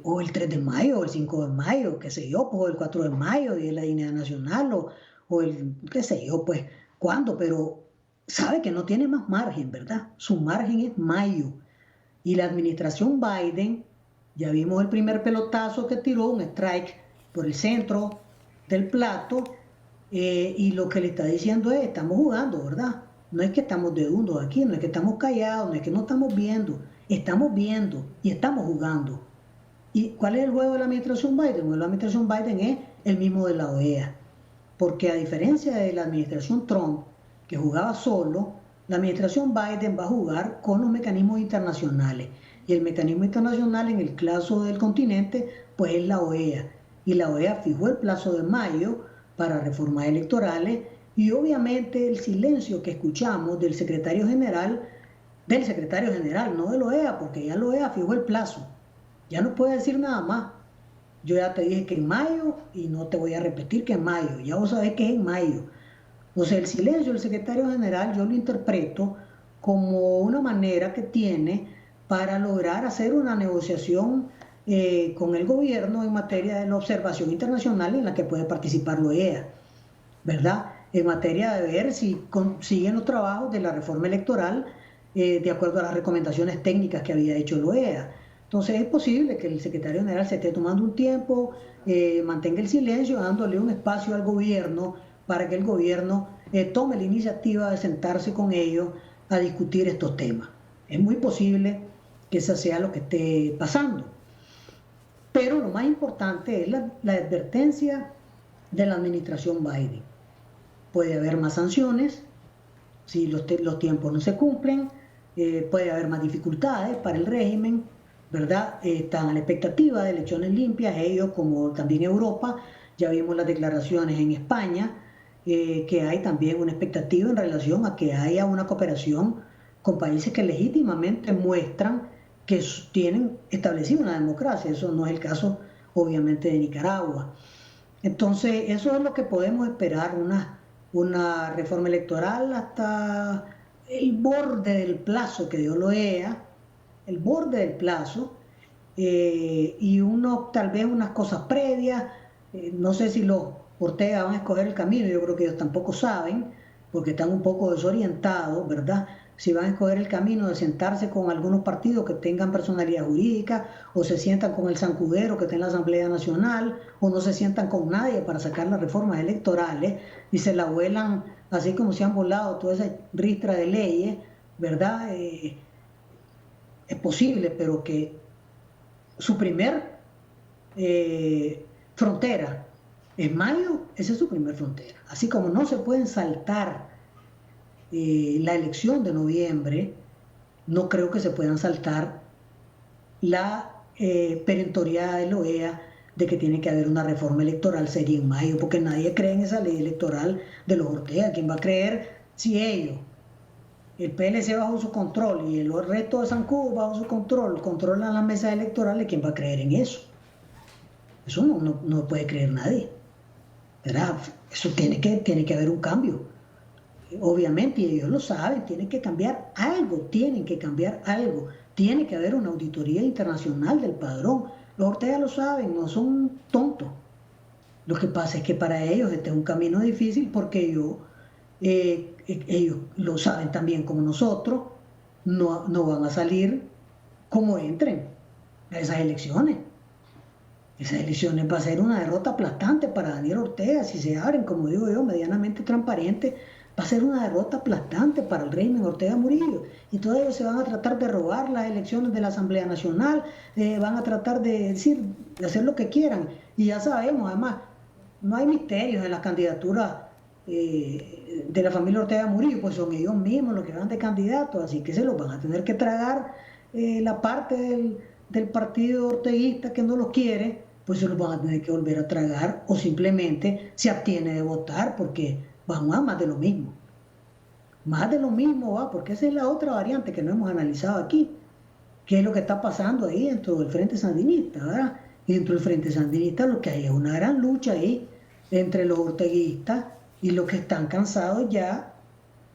Speaker 2: O el 3 de mayo, o el 5 de mayo, qué sé yo, pues, o el 4 de mayo, Día de la Dignidad Nacional, o el, qué sé yo, pues, ¿cuándo? Pero sabe que no tiene más margen, ¿verdad? Su margen es mayo. Y la administración Biden, ya vimos el primer pelotazo que tiró, un strike por el centro del plato, y lo que le está diciendo es, estamos jugando, ¿verdad? No es que estamos de hundos aquí, no es que estamos callados, no es que no estamos viendo y estamos jugando. ¿Y cuál es el juego de la administración Biden? Bueno, la administración Biden es el mismo de la OEA, porque a diferencia de la administración Trump, que jugaba solo, la administración Biden va a jugar con los mecanismos internacionales. Y el mecanismo internacional en el caso del continente, pues es la OEA. Y la OEA fijó el plazo de mayo para reformas electorales y obviamente el silencio que escuchamos del secretario general, no de la OEA, porque ya la OEA fijó el plazo. Ya no puede decir nada más. Yo ya te dije que en mayo y no te voy a repetir que en mayo. Ya vos sabés que es en mayo. O sea, el silencio del secretario general yo lo interpreto como una manera que tiene para lograr hacer una negociación con el gobierno en materia de la observación internacional en la que puede participar la OEA, ¿verdad? En materia de ver si consiguen los trabajos de la reforma electoral de acuerdo a las recomendaciones técnicas que había hecho la OEA. Entonces es posible que el secretario general se esté tomando un tiempo, mantenga el silencio, dándole un espacio al gobierno para que el gobierno tome la iniciativa de sentarse con ellos a discutir estos temas. Es muy posible que eso sea lo que esté pasando. Pero lo más importante es la advertencia de la administración Biden. Puede haber más sanciones si los tiempos no se cumplen, puede haber más dificultades para el régimen, ¿verdad? Están a la expectativa de elecciones limpias, ellos como también Europa. Ya vimos las declaraciones en España, que hay también una expectativa en relación a que haya una cooperación con países que legítimamente muestran que tienen establecida una democracia. Eso no es el caso, obviamente, de Nicaragua. Entonces, eso es lo que podemos esperar, una reforma electoral hasta el borde del plazo que dio la OEA, el borde del plazo, y tal vez unas cosas previas. No sé si los Ortega van a escoger el camino, yo creo que ellos tampoco saben, porque están un poco desorientados, ¿verdad? Si van a escoger el camino de sentarse con algunos partidos que tengan personalidad jurídica, o se sientan con el zancudero que está en la Asamblea Nacional, o no se sientan con nadie para sacar las reformas electorales y se la vuelan así como se han volado toda esa ristra de leyes, ¿verdad? Es posible, pero que su primer frontera es mayo, esa es su primer frontera. Así como no se pueden saltar la elección de noviembre, no creo que se puedan saltar la perentoriedad de la OEA de que tiene que haber una reforma electoral seria en mayo, porque nadie cree en esa ley electoral de los Ortega. ¿Quién va a creer si ellos, el PLC bajo su control y el resto de Zancudo bajo su control, controlan las mesas electorales? ¿Quién va a creer en eso? Eso no puede creer nadie, ¿verdad? Eso tiene que haber un cambio. Obviamente, y ellos lo saben, tienen que cambiar algo, tiene que haber una auditoría internacional del padrón. Los Ortega lo saben, no son tontos. Lo que pasa es que para ellos este es un camino difícil porque ellos lo saben también como nosotros, no van a salir como entren a esas elecciones. Esas elecciones va a ser una derrota aplastante para Daniel Ortega. Si se abren, como digo yo, medianamente transparente, va a ser una derrota aplastante para el régimen Ortega Murillo. Y todos ellos se van a tratar de robar las elecciones de la Asamblea Nacional, van a tratar de hacer lo que quieran. Y ya sabemos, además, no hay misterios en las candidaturas de la familia Ortega Murillo, pues son ellos mismos los que van de candidatos, así que se los van a tener que tragar la parte del partido orteguista que no los quiere, pues se los van a tener que volver a tragar o simplemente se abstiene de votar porque vamos a más de lo mismo. Más de lo mismo va, porque esa es la otra variante que no hemos analizado aquí. ¿Qué es lo que está pasando ahí dentro del Frente Sandinista, ¿verdad? Y dentro del Frente Sandinista lo que hay es una gran lucha ahí entre los orteguistas y los que están cansados ya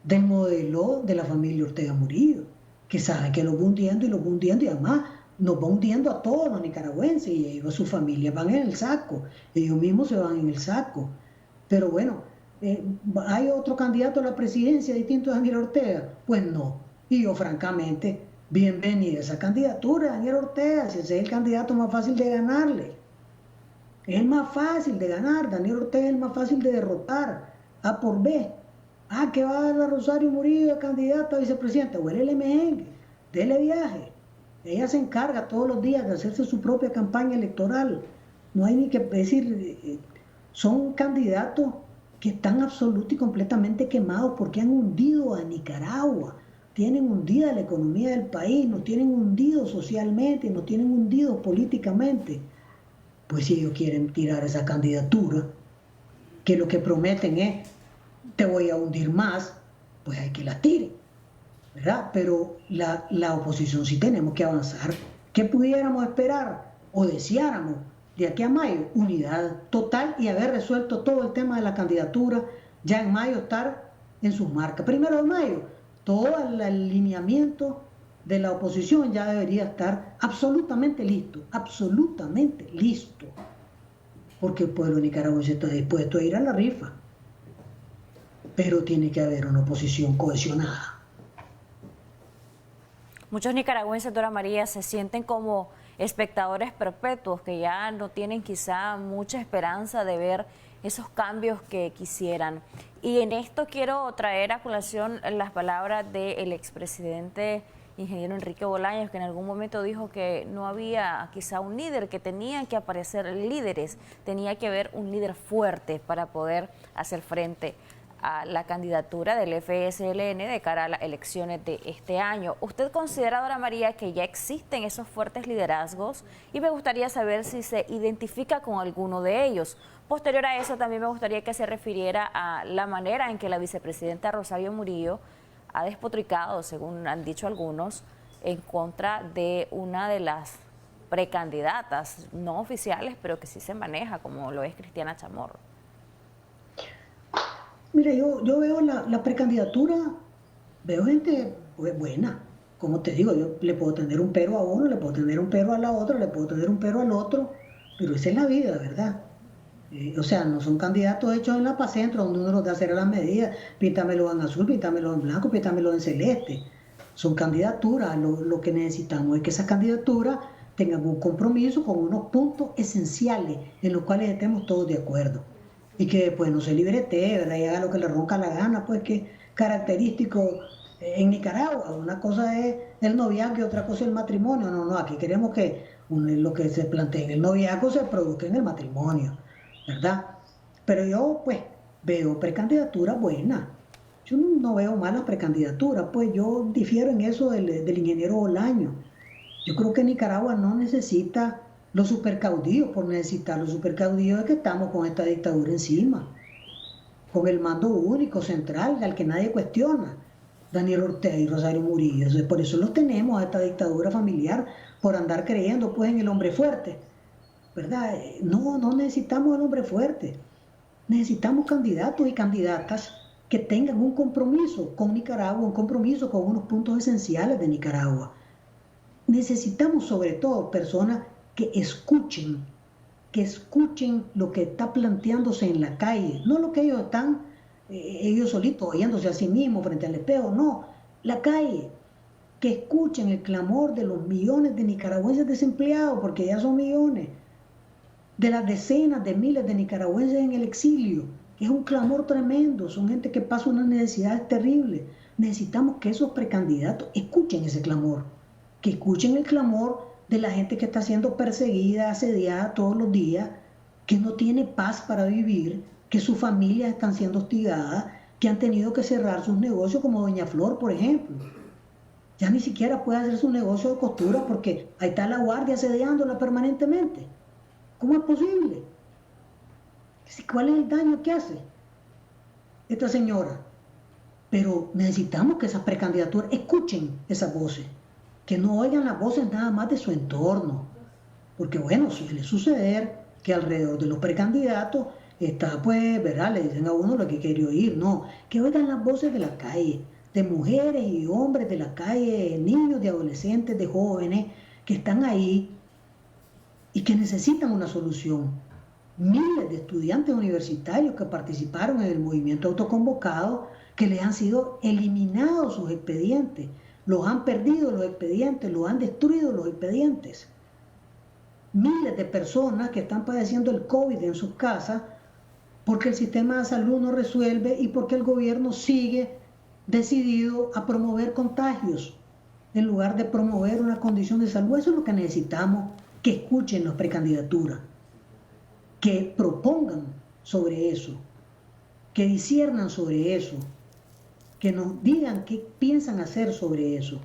Speaker 2: del modelo de la familia Ortega Murillo, que saben que los va hundiendo y además nos va hundiendo a todos los nicaragüenses y ellos, sus familias van en el saco, ellos mismos se van en el saco. Pero bueno, ¿hay otro candidato a la presidencia distinto a Daniel Ortega? Pues no. Y yo francamente, bienvenida a esa candidatura de Daniel Ortega, si ese es el candidato más fácil de ganarle. Es el más fácil de ganar, Daniel Ortega es el más fácil de derrotar. A por B. Que va a dar a Rosario Murillo candidata a vicepresidenta. Huélele merengue, dele viaje. Ella se encarga todos los días de hacerse su propia campaña electoral. No hay ni que decir, son candidatos que están absolutamente y completamente quemados porque han hundido a Nicaragua, tienen hundida la economía del país, nos tienen hundidos socialmente, nos tienen hundidos políticamente. Pues si ellos quieren tirar esa candidatura, que lo que prometen es, te voy a hundir más, pues hay que la tiren, ¿verdad? Pero la oposición sí tenemos que avanzar. ¿Qué pudiéramos esperar o deseáramos de aquí a mayo? Unidad total y haber resuelto todo el tema de la candidatura, ya en mayo estar en sus marcas. 1 de mayo, todo el alineamiento de la oposición ya debería estar absolutamente listo, porque el pueblo nicaragüense está dispuesto a ir a la rifa, pero tiene que haber una oposición cohesionada.
Speaker 1: Muchos nicaragüenses, Dora María, se sienten como espectadores perpetuos, que ya no tienen quizá mucha esperanza de ver esos cambios que quisieran. Y en esto quiero traer a colación las palabras del expresidente ingeniero Enrique Bolaños, que en algún momento dijo que no había quizá un líder, que tenían que aparecer líderes, tenía que haber un líder fuerte para poder hacer frente a la candidatura del FSLN de cara a las elecciones de este año. ¿Usted considera, Dora María, que ya existen esos fuertes liderazgos? Y me gustaría saber si se identifica con alguno de ellos. Posterior a eso, también me gustaría que se refiriera a la manera en que la vicepresidenta Rosario Murillo ha despotricado, según han dicho algunos, en contra de una de las precandidatas no oficiales, pero que sí se maneja, como lo es Cristiana Chamorro.
Speaker 2: Mira, yo veo la precandidatura, veo gente buena. Como te digo, yo le puedo tener un pero a uno, le puedo tener un pero a la otra, le puedo tener un pero al otro, pero esa es la vida, ¿verdad? O sea, no son candidatos hechos en la Pacentro, donde uno los da hacer las medidas, píntamelo en azul, píntamelo en blanco, píntamelo en celeste. Son candidaturas. Lo que necesitamos es que esas candidaturas tengan un compromiso con unos puntos esenciales en los cuales estemos todos de acuerdo. Y que después no se librete, ¿verdad? Y haga lo que le ronca la gana, pues que es característico en Nicaragua. Una cosa es el noviazgo y otra cosa es el matrimonio. No, aquí queremos que lo que se plantea en el noviazgo se produzca en el matrimonio, ¿verdad? Pero yo, pues, veo precandidaturas buenas. Yo no veo malas precandidaturas, pues yo difiero en eso del ingeniero Bolaño. Yo creo que Nicaragua no necesita los supercaudillos por necesitar los supercaudillos, es que estamos con esta dictadura encima, con el mando único central al que nadie cuestiona, Daniel Ortega y Rosario Murillo. Por eso los tenemos a esta dictadura familiar, por andar creyendo pues en el hombre fuerte, ¿verdad? No necesitamos el hombre fuerte, necesitamos candidatos y candidatas que tengan un compromiso con Nicaragua, un compromiso con unos puntos esenciales de Nicaragua. Necesitamos sobre todo personas que escuchen lo que está planteándose en la calle, no lo que ellos están, ellos solitos oyéndose a sí mismos frente al espejo, no, la calle, que escuchen el clamor de los millones de nicaragüenses desempleados, porque ya son millones, de las decenas de miles de nicaragüenses en el exilio, que es un clamor tremendo, son gente que pasa unas necesidades terribles. Necesitamos que esos precandidatos escuchen ese clamor, que escuchen el clamor de la gente que está siendo perseguida, asediada todos los días, que no tiene paz para vivir, que sus familias están siendo hostigadas, que han tenido que cerrar sus negocios, como Doña Flor, por ejemplo. Ya ni siquiera puede hacer su negocio de costura porque ahí está la guardia asediándola permanentemente. ¿Cómo es posible? ¿Cuál es el daño que hace esta señora? Pero necesitamos que esas precandidaturas escuchen esas voces, que no oigan las voces nada más de su entorno, porque bueno, suele suceder que alrededor de los precandidatos está, pues, ¿verdad? Le dicen a uno lo que quiere oír, no, que oigan las voces de la calle, de mujeres y hombres de la calle, niños, de adolescentes, de jóvenes, que están ahí y que necesitan una solución. Miles de estudiantes universitarios que participaron en el movimiento autoconvocado, que les han sido eliminados sus expedientes, los han perdido los expedientes, los han destruido los expedientes. Miles de personas que están padeciendo el COVID en sus casas porque el sistema de salud no resuelve y porque el gobierno sigue decidido a promover contagios en lugar de promover una condición de salud. Eso es lo que necesitamos, que escuchen las precandidaturas, que propongan sobre eso, que disciernan sobre eso, que nos digan qué piensan hacer sobre eso,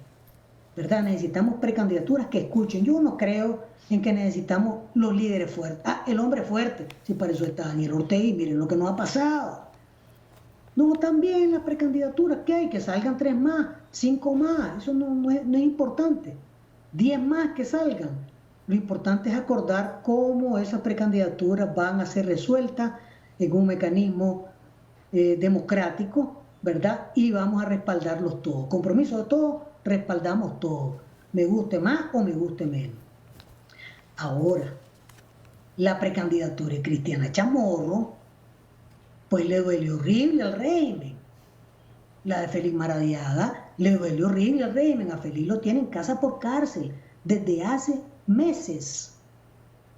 Speaker 2: ¿verdad? Necesitamos precandidaturas que escuchen. Yo no creo en que necesitamos los líderes fuertes. El hombre fuerte, si para eso está Daniel Ortega, y miren lo que nos ha pasado. No, también las precandidaturas que hay, que salgan 3 más, 5 más, eso no es importante. 10 más que salgan. Lo importante es acordar cómo esas precandidaturas van a ser resueltas en un mecanismo democrático, ¿verdad? Y vamos a respaldarlos todos. Compromiso de todos, respaldamos todos. Me guste más o me guste menos. Ahora, la precandidatura de Cristiana Chamorro, pues le duele horrible al régimen. La de Félix Maradiaga le duele horrible al régimen. A Félix lo tienen casa por cárcel desde hace meses.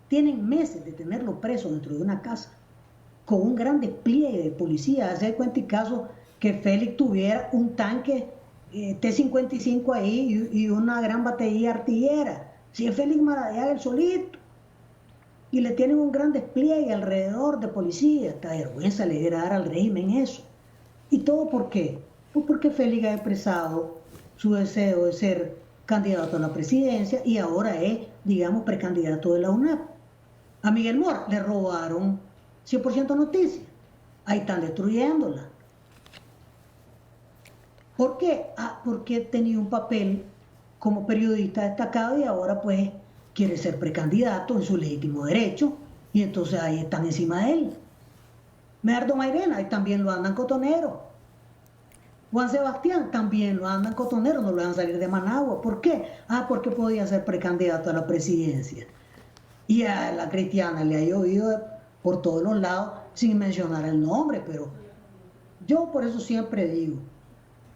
Speaker 2: Tienen meses de tenerlo preso dentro de una casa, con un gran despliegue de policía. Hace cuenta y caso que Félix tuviera un tanque T-55 ahí y una gran batería artillera. Si es Félix Maradiaga el solito. Y le tienen un gran despliegue alrededor de policía. Esta vergüenza le debe dar al régimen eso. ¿Y todo por qué? Pues porque Félix ha expresado su deseo de ser candidato a la presidencia y ahora es, digamos, precandidato de la UNAP. A Miguel Mora le robaron 100% noticias. Ahí están destruyéndola. ¿Por qué? Porque tenía un papel como periodista destacado y ahora pues quiere ser precandidato en su legítimo derecho y entonces ahí están encima de él. Merdo Mairena, ahí también lo andan cotonero. Juan Sebastián también lo andan cotonero, no lo van a salir de Managua. ¿Por qué? Porque podía ser precandidato a la presidencia. Y a la Cristiana le ha llovido por todos los lados, sin mencionar el nombre, pero yo por eso siempre digo,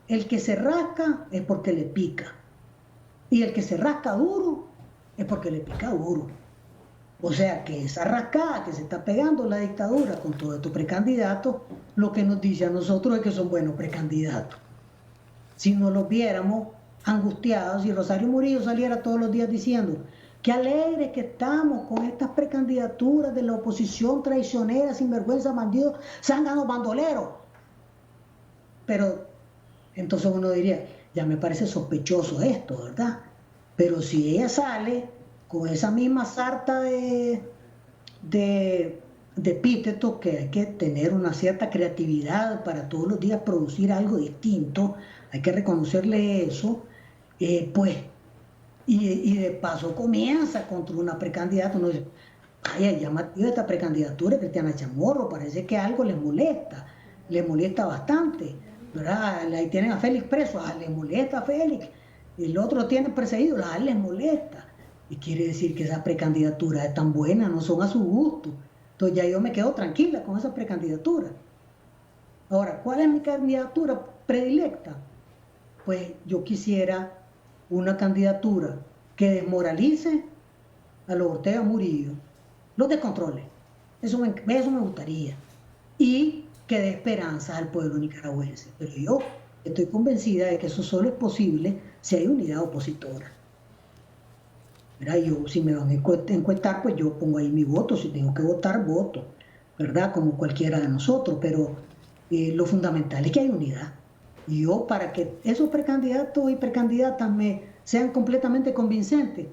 Speaker 2: el que se rasca es porque le pica, y el que se rasca duro es porque le pica duro. O sea que esa rascada que se está pegando la dictadura con todos estos precandidatos, lo que nos dice a nosotros es que son buenos precandidatos. Si no los viéramos angustiados, si Rosario Murillo saliera todos los días diciendo qué alegres que estamos con estas precandidaturas de la oposición traicionera, sinvergüenza, bandido, zánganos, bandoleros. Pero entonces uno diría, ya me parece sospechoso esto, ¿verdad? Pero si ella sale con esa misma sarta de epítetos, que hay que tener una cierta creatividad para todos los días producir algo distinto, hay que reconocerle eso, pues, y de paso comienza contra una precandidata, uno dice, ay, llamativa esta precandidatura, Cristiana Chamorro, parece que algo les molesta bastante, ¿verdad? Ahí tienen a Félix preso, les molesta a Félix, el otro lo tienen perseguido, les molesta, y quiere decir que esa precandidatura es tan buena, no son a su gusto, entonces ya yo me quedo tranquila con esa precandidatura. Ahora, ¿cuál es mi candidatura predilecta? Pues yo quisiera una candidatura que desmoralice a los Ortega Murillo, los descontrole, eso me gustaría, y que dé esperanza al pueblo nicaragüense. Pero yo estoy convencida de que eso solo es posible si hay unidad opositora. ¿Verdad? Yo, si me van a encuestar, pues yo pongo ahí mi voto, si tengo que votar, voto, ¿verdad? Como cualquiera de nosotros, pero lo fundamental es que hay unidad. Y yo, para que esos precandidatos y precandidatas me sean completamente convincentes,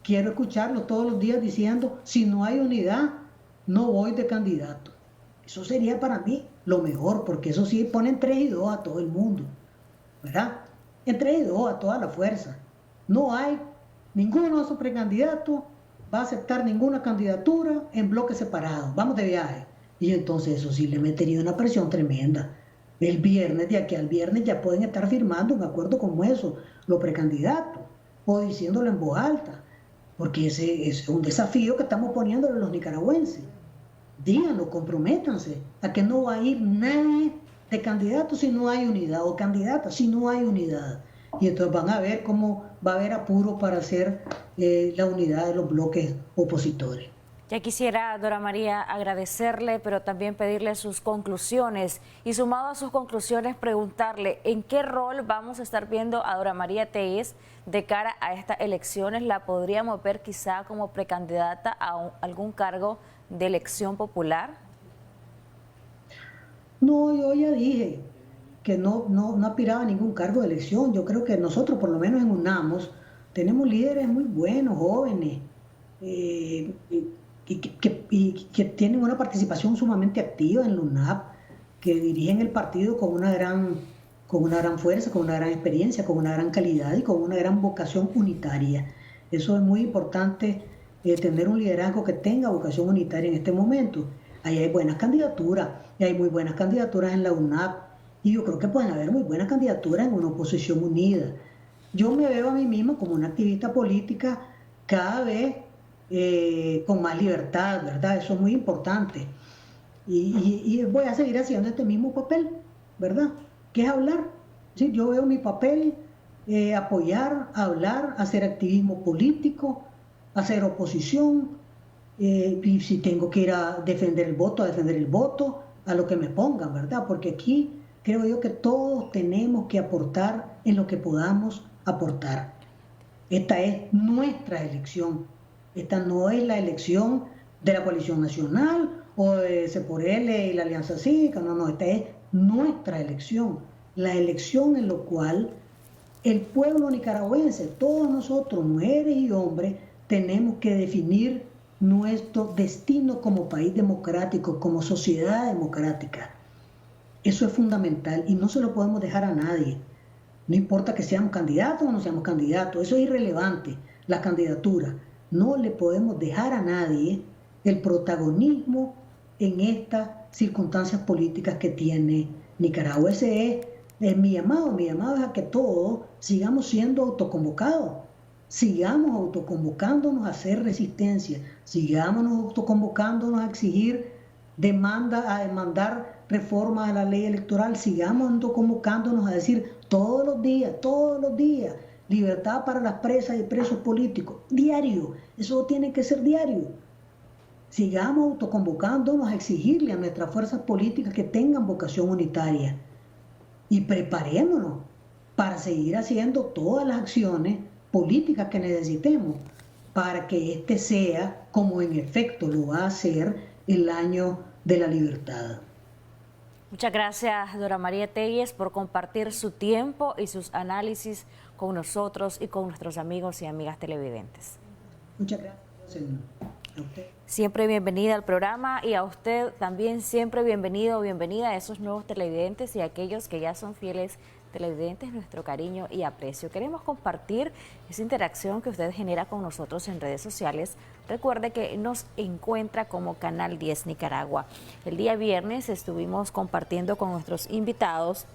Speaker 2: quiero escucharlos todos los días diciendo, si no hay unidad, no voy de candidato. Eso sería para mí lo mejor, porque eso sí pone en 3 y 2 a todo el mundo, ¿verdad? En 3 y 2 a toda la fuerza. No hay, ninguno de esos precandidatos va a aceptar ninguna candidatura en bloques separados. Vamos de viaje. Y entonces eso sí le metería una presión tremenda. El viernes, de aquí al viernes, ya pueden estar firmando un acuerdo como eso, los precandidatos, o diciéndolo en voz alta, porque ese es un desafío que estamos poniéndole a los nicaragüenses. Díganlo, comprométanse a que no va a ir nadie de candidato si no hay unidad, o candidata si no hay unidad. Y entonces van a ver cómo va a haber apuro para hacer la unidad de los bloques opositores.
Speaker 1: Ya quisiera, Dora María, agradecerle, pero también pedirle sus conclusiones y, sumado a sus conclusiones, preguntarle en qué rol vamos a estar viendo a Dora María Tellez de cara a estas elecciones. ¿La podríamos ver quizá como precandidata a algún cargo de elección popular?
Speaker 2: No, yo ya dije que no aspiraba a ningún cargo de elección. Yo creo que nosotros, por lo menos en UNAMOS, tenemos líderes muy buenos, jóvenes, y que tienen una participación sumamente activa en la UNAP, que dirigen el partido con una gran fuerza, con una gran experiencia, con una gran calidad y con una gran vocación unitaria. Eso es muy importante, tener un liderazgo que tenga vocación unitaria en este momento. Ahí hay buenas candidaturas, y hay muy buenas candidaturas en la UNAP, y yo creo que pueden haber muy buenas candidaturas en una oposición unida. Yo me veo a mí misma como una activista política cada vez con más libertad, ¿verdad? Eso es muy importante. Y voy a seguir haciendo este mismo papel, ¿verdad? Que es hablar. ¿Sí? Yo veo mi papel, apoyar, hablar, hacer activismo político, hacer oposición, y si tengo que ir a defender el voto, a lo que me pongan, ¿verdad? Porque aquí creo yo que todos tenemos que aportar en lo que podamos aportar. Esta es nuestra elección. Esta no es la elección de la Coalición Nacional o de C4L y la Alianza Cívica, no, esta es nuestra elección, la elección en la cual el pueblo nicaragüense, todos nosotros, mujeres y hombres, tenemos que definir nuestro destino como país democrático, como sociedad democrática. Eso es fundamental y no se lo podemos dejar a nadie. No importa que seamos candidatos o no seamos candidatos, eso es irrelevante, la candidatura. No le podemos dejar a nadie el protagonismo en estas circunstancias políticas que tiene Nicaragua. Ese es mi llamado. Mi llamado es a que todos sigamos siendo autoconvocados, sigamos autoconvocándonos a hacer resistencia, sigamos autoconvocándonos a exigir a demandar reforma de la ley electoral, sigamos convocándonos a decir todos los días, libertad para las presas y presos políticos, diario, eso tiene que ser diario. Sigamos autoconvocándonos a exigirle a nuestras fuerzas políticas que tengan vocación unitaria y preparémonos para seguir haciendo todas las acciones políticas que necesitemos para que este sea, como en efecto lo va a ser, el año de la libertad.
Speaker 1: Muchas gracias, Dora María Telles, por compartir su tiempo y sus análisis con nosotros y con nuestros amigos y amigas televidentes.
Speaker 2: Muchas gracias, a usted.
Speaker 1: Siempre bienvenida al programa, y a usted también siempre bienvenido o bienvenida a esos nuevos televidentes y a aquellos que ya son fieles televidentes, nuestro cariño y aprecio. Queremos compartir esa interacción que usted genera con nosotros en redes sociales. Recuerde que nos encuentra como Canal 10 Nicaragua. El día viernes estuvimos compartiendo con nuestros invitados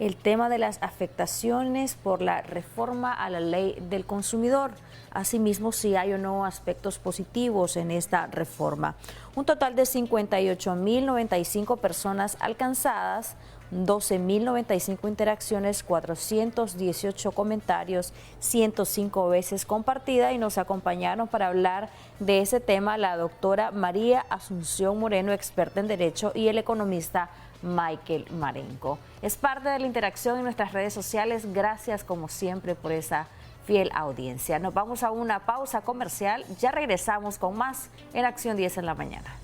Speaker 1: el tema de las afectaciones por la reforma a la ley del consumidor. Asimismo, si hay o no aspectos positivos en esta reforma. Un total de 58.095 personas alcanzadas, 12.095 interacciones, 418 comentarios, 105 veces compartida, y nos acompañaron para hablar de ese tema la doctora María Asunción Moreno, experta en Derecho, y el economista Michael Marenco. Es parte de la interacción en nuestras redes sociales. Gracias como siempre por esa fiel audiencia. Nos vamos a una pausa comercial. Ya regresamos con más en Acción 10 en la mañana.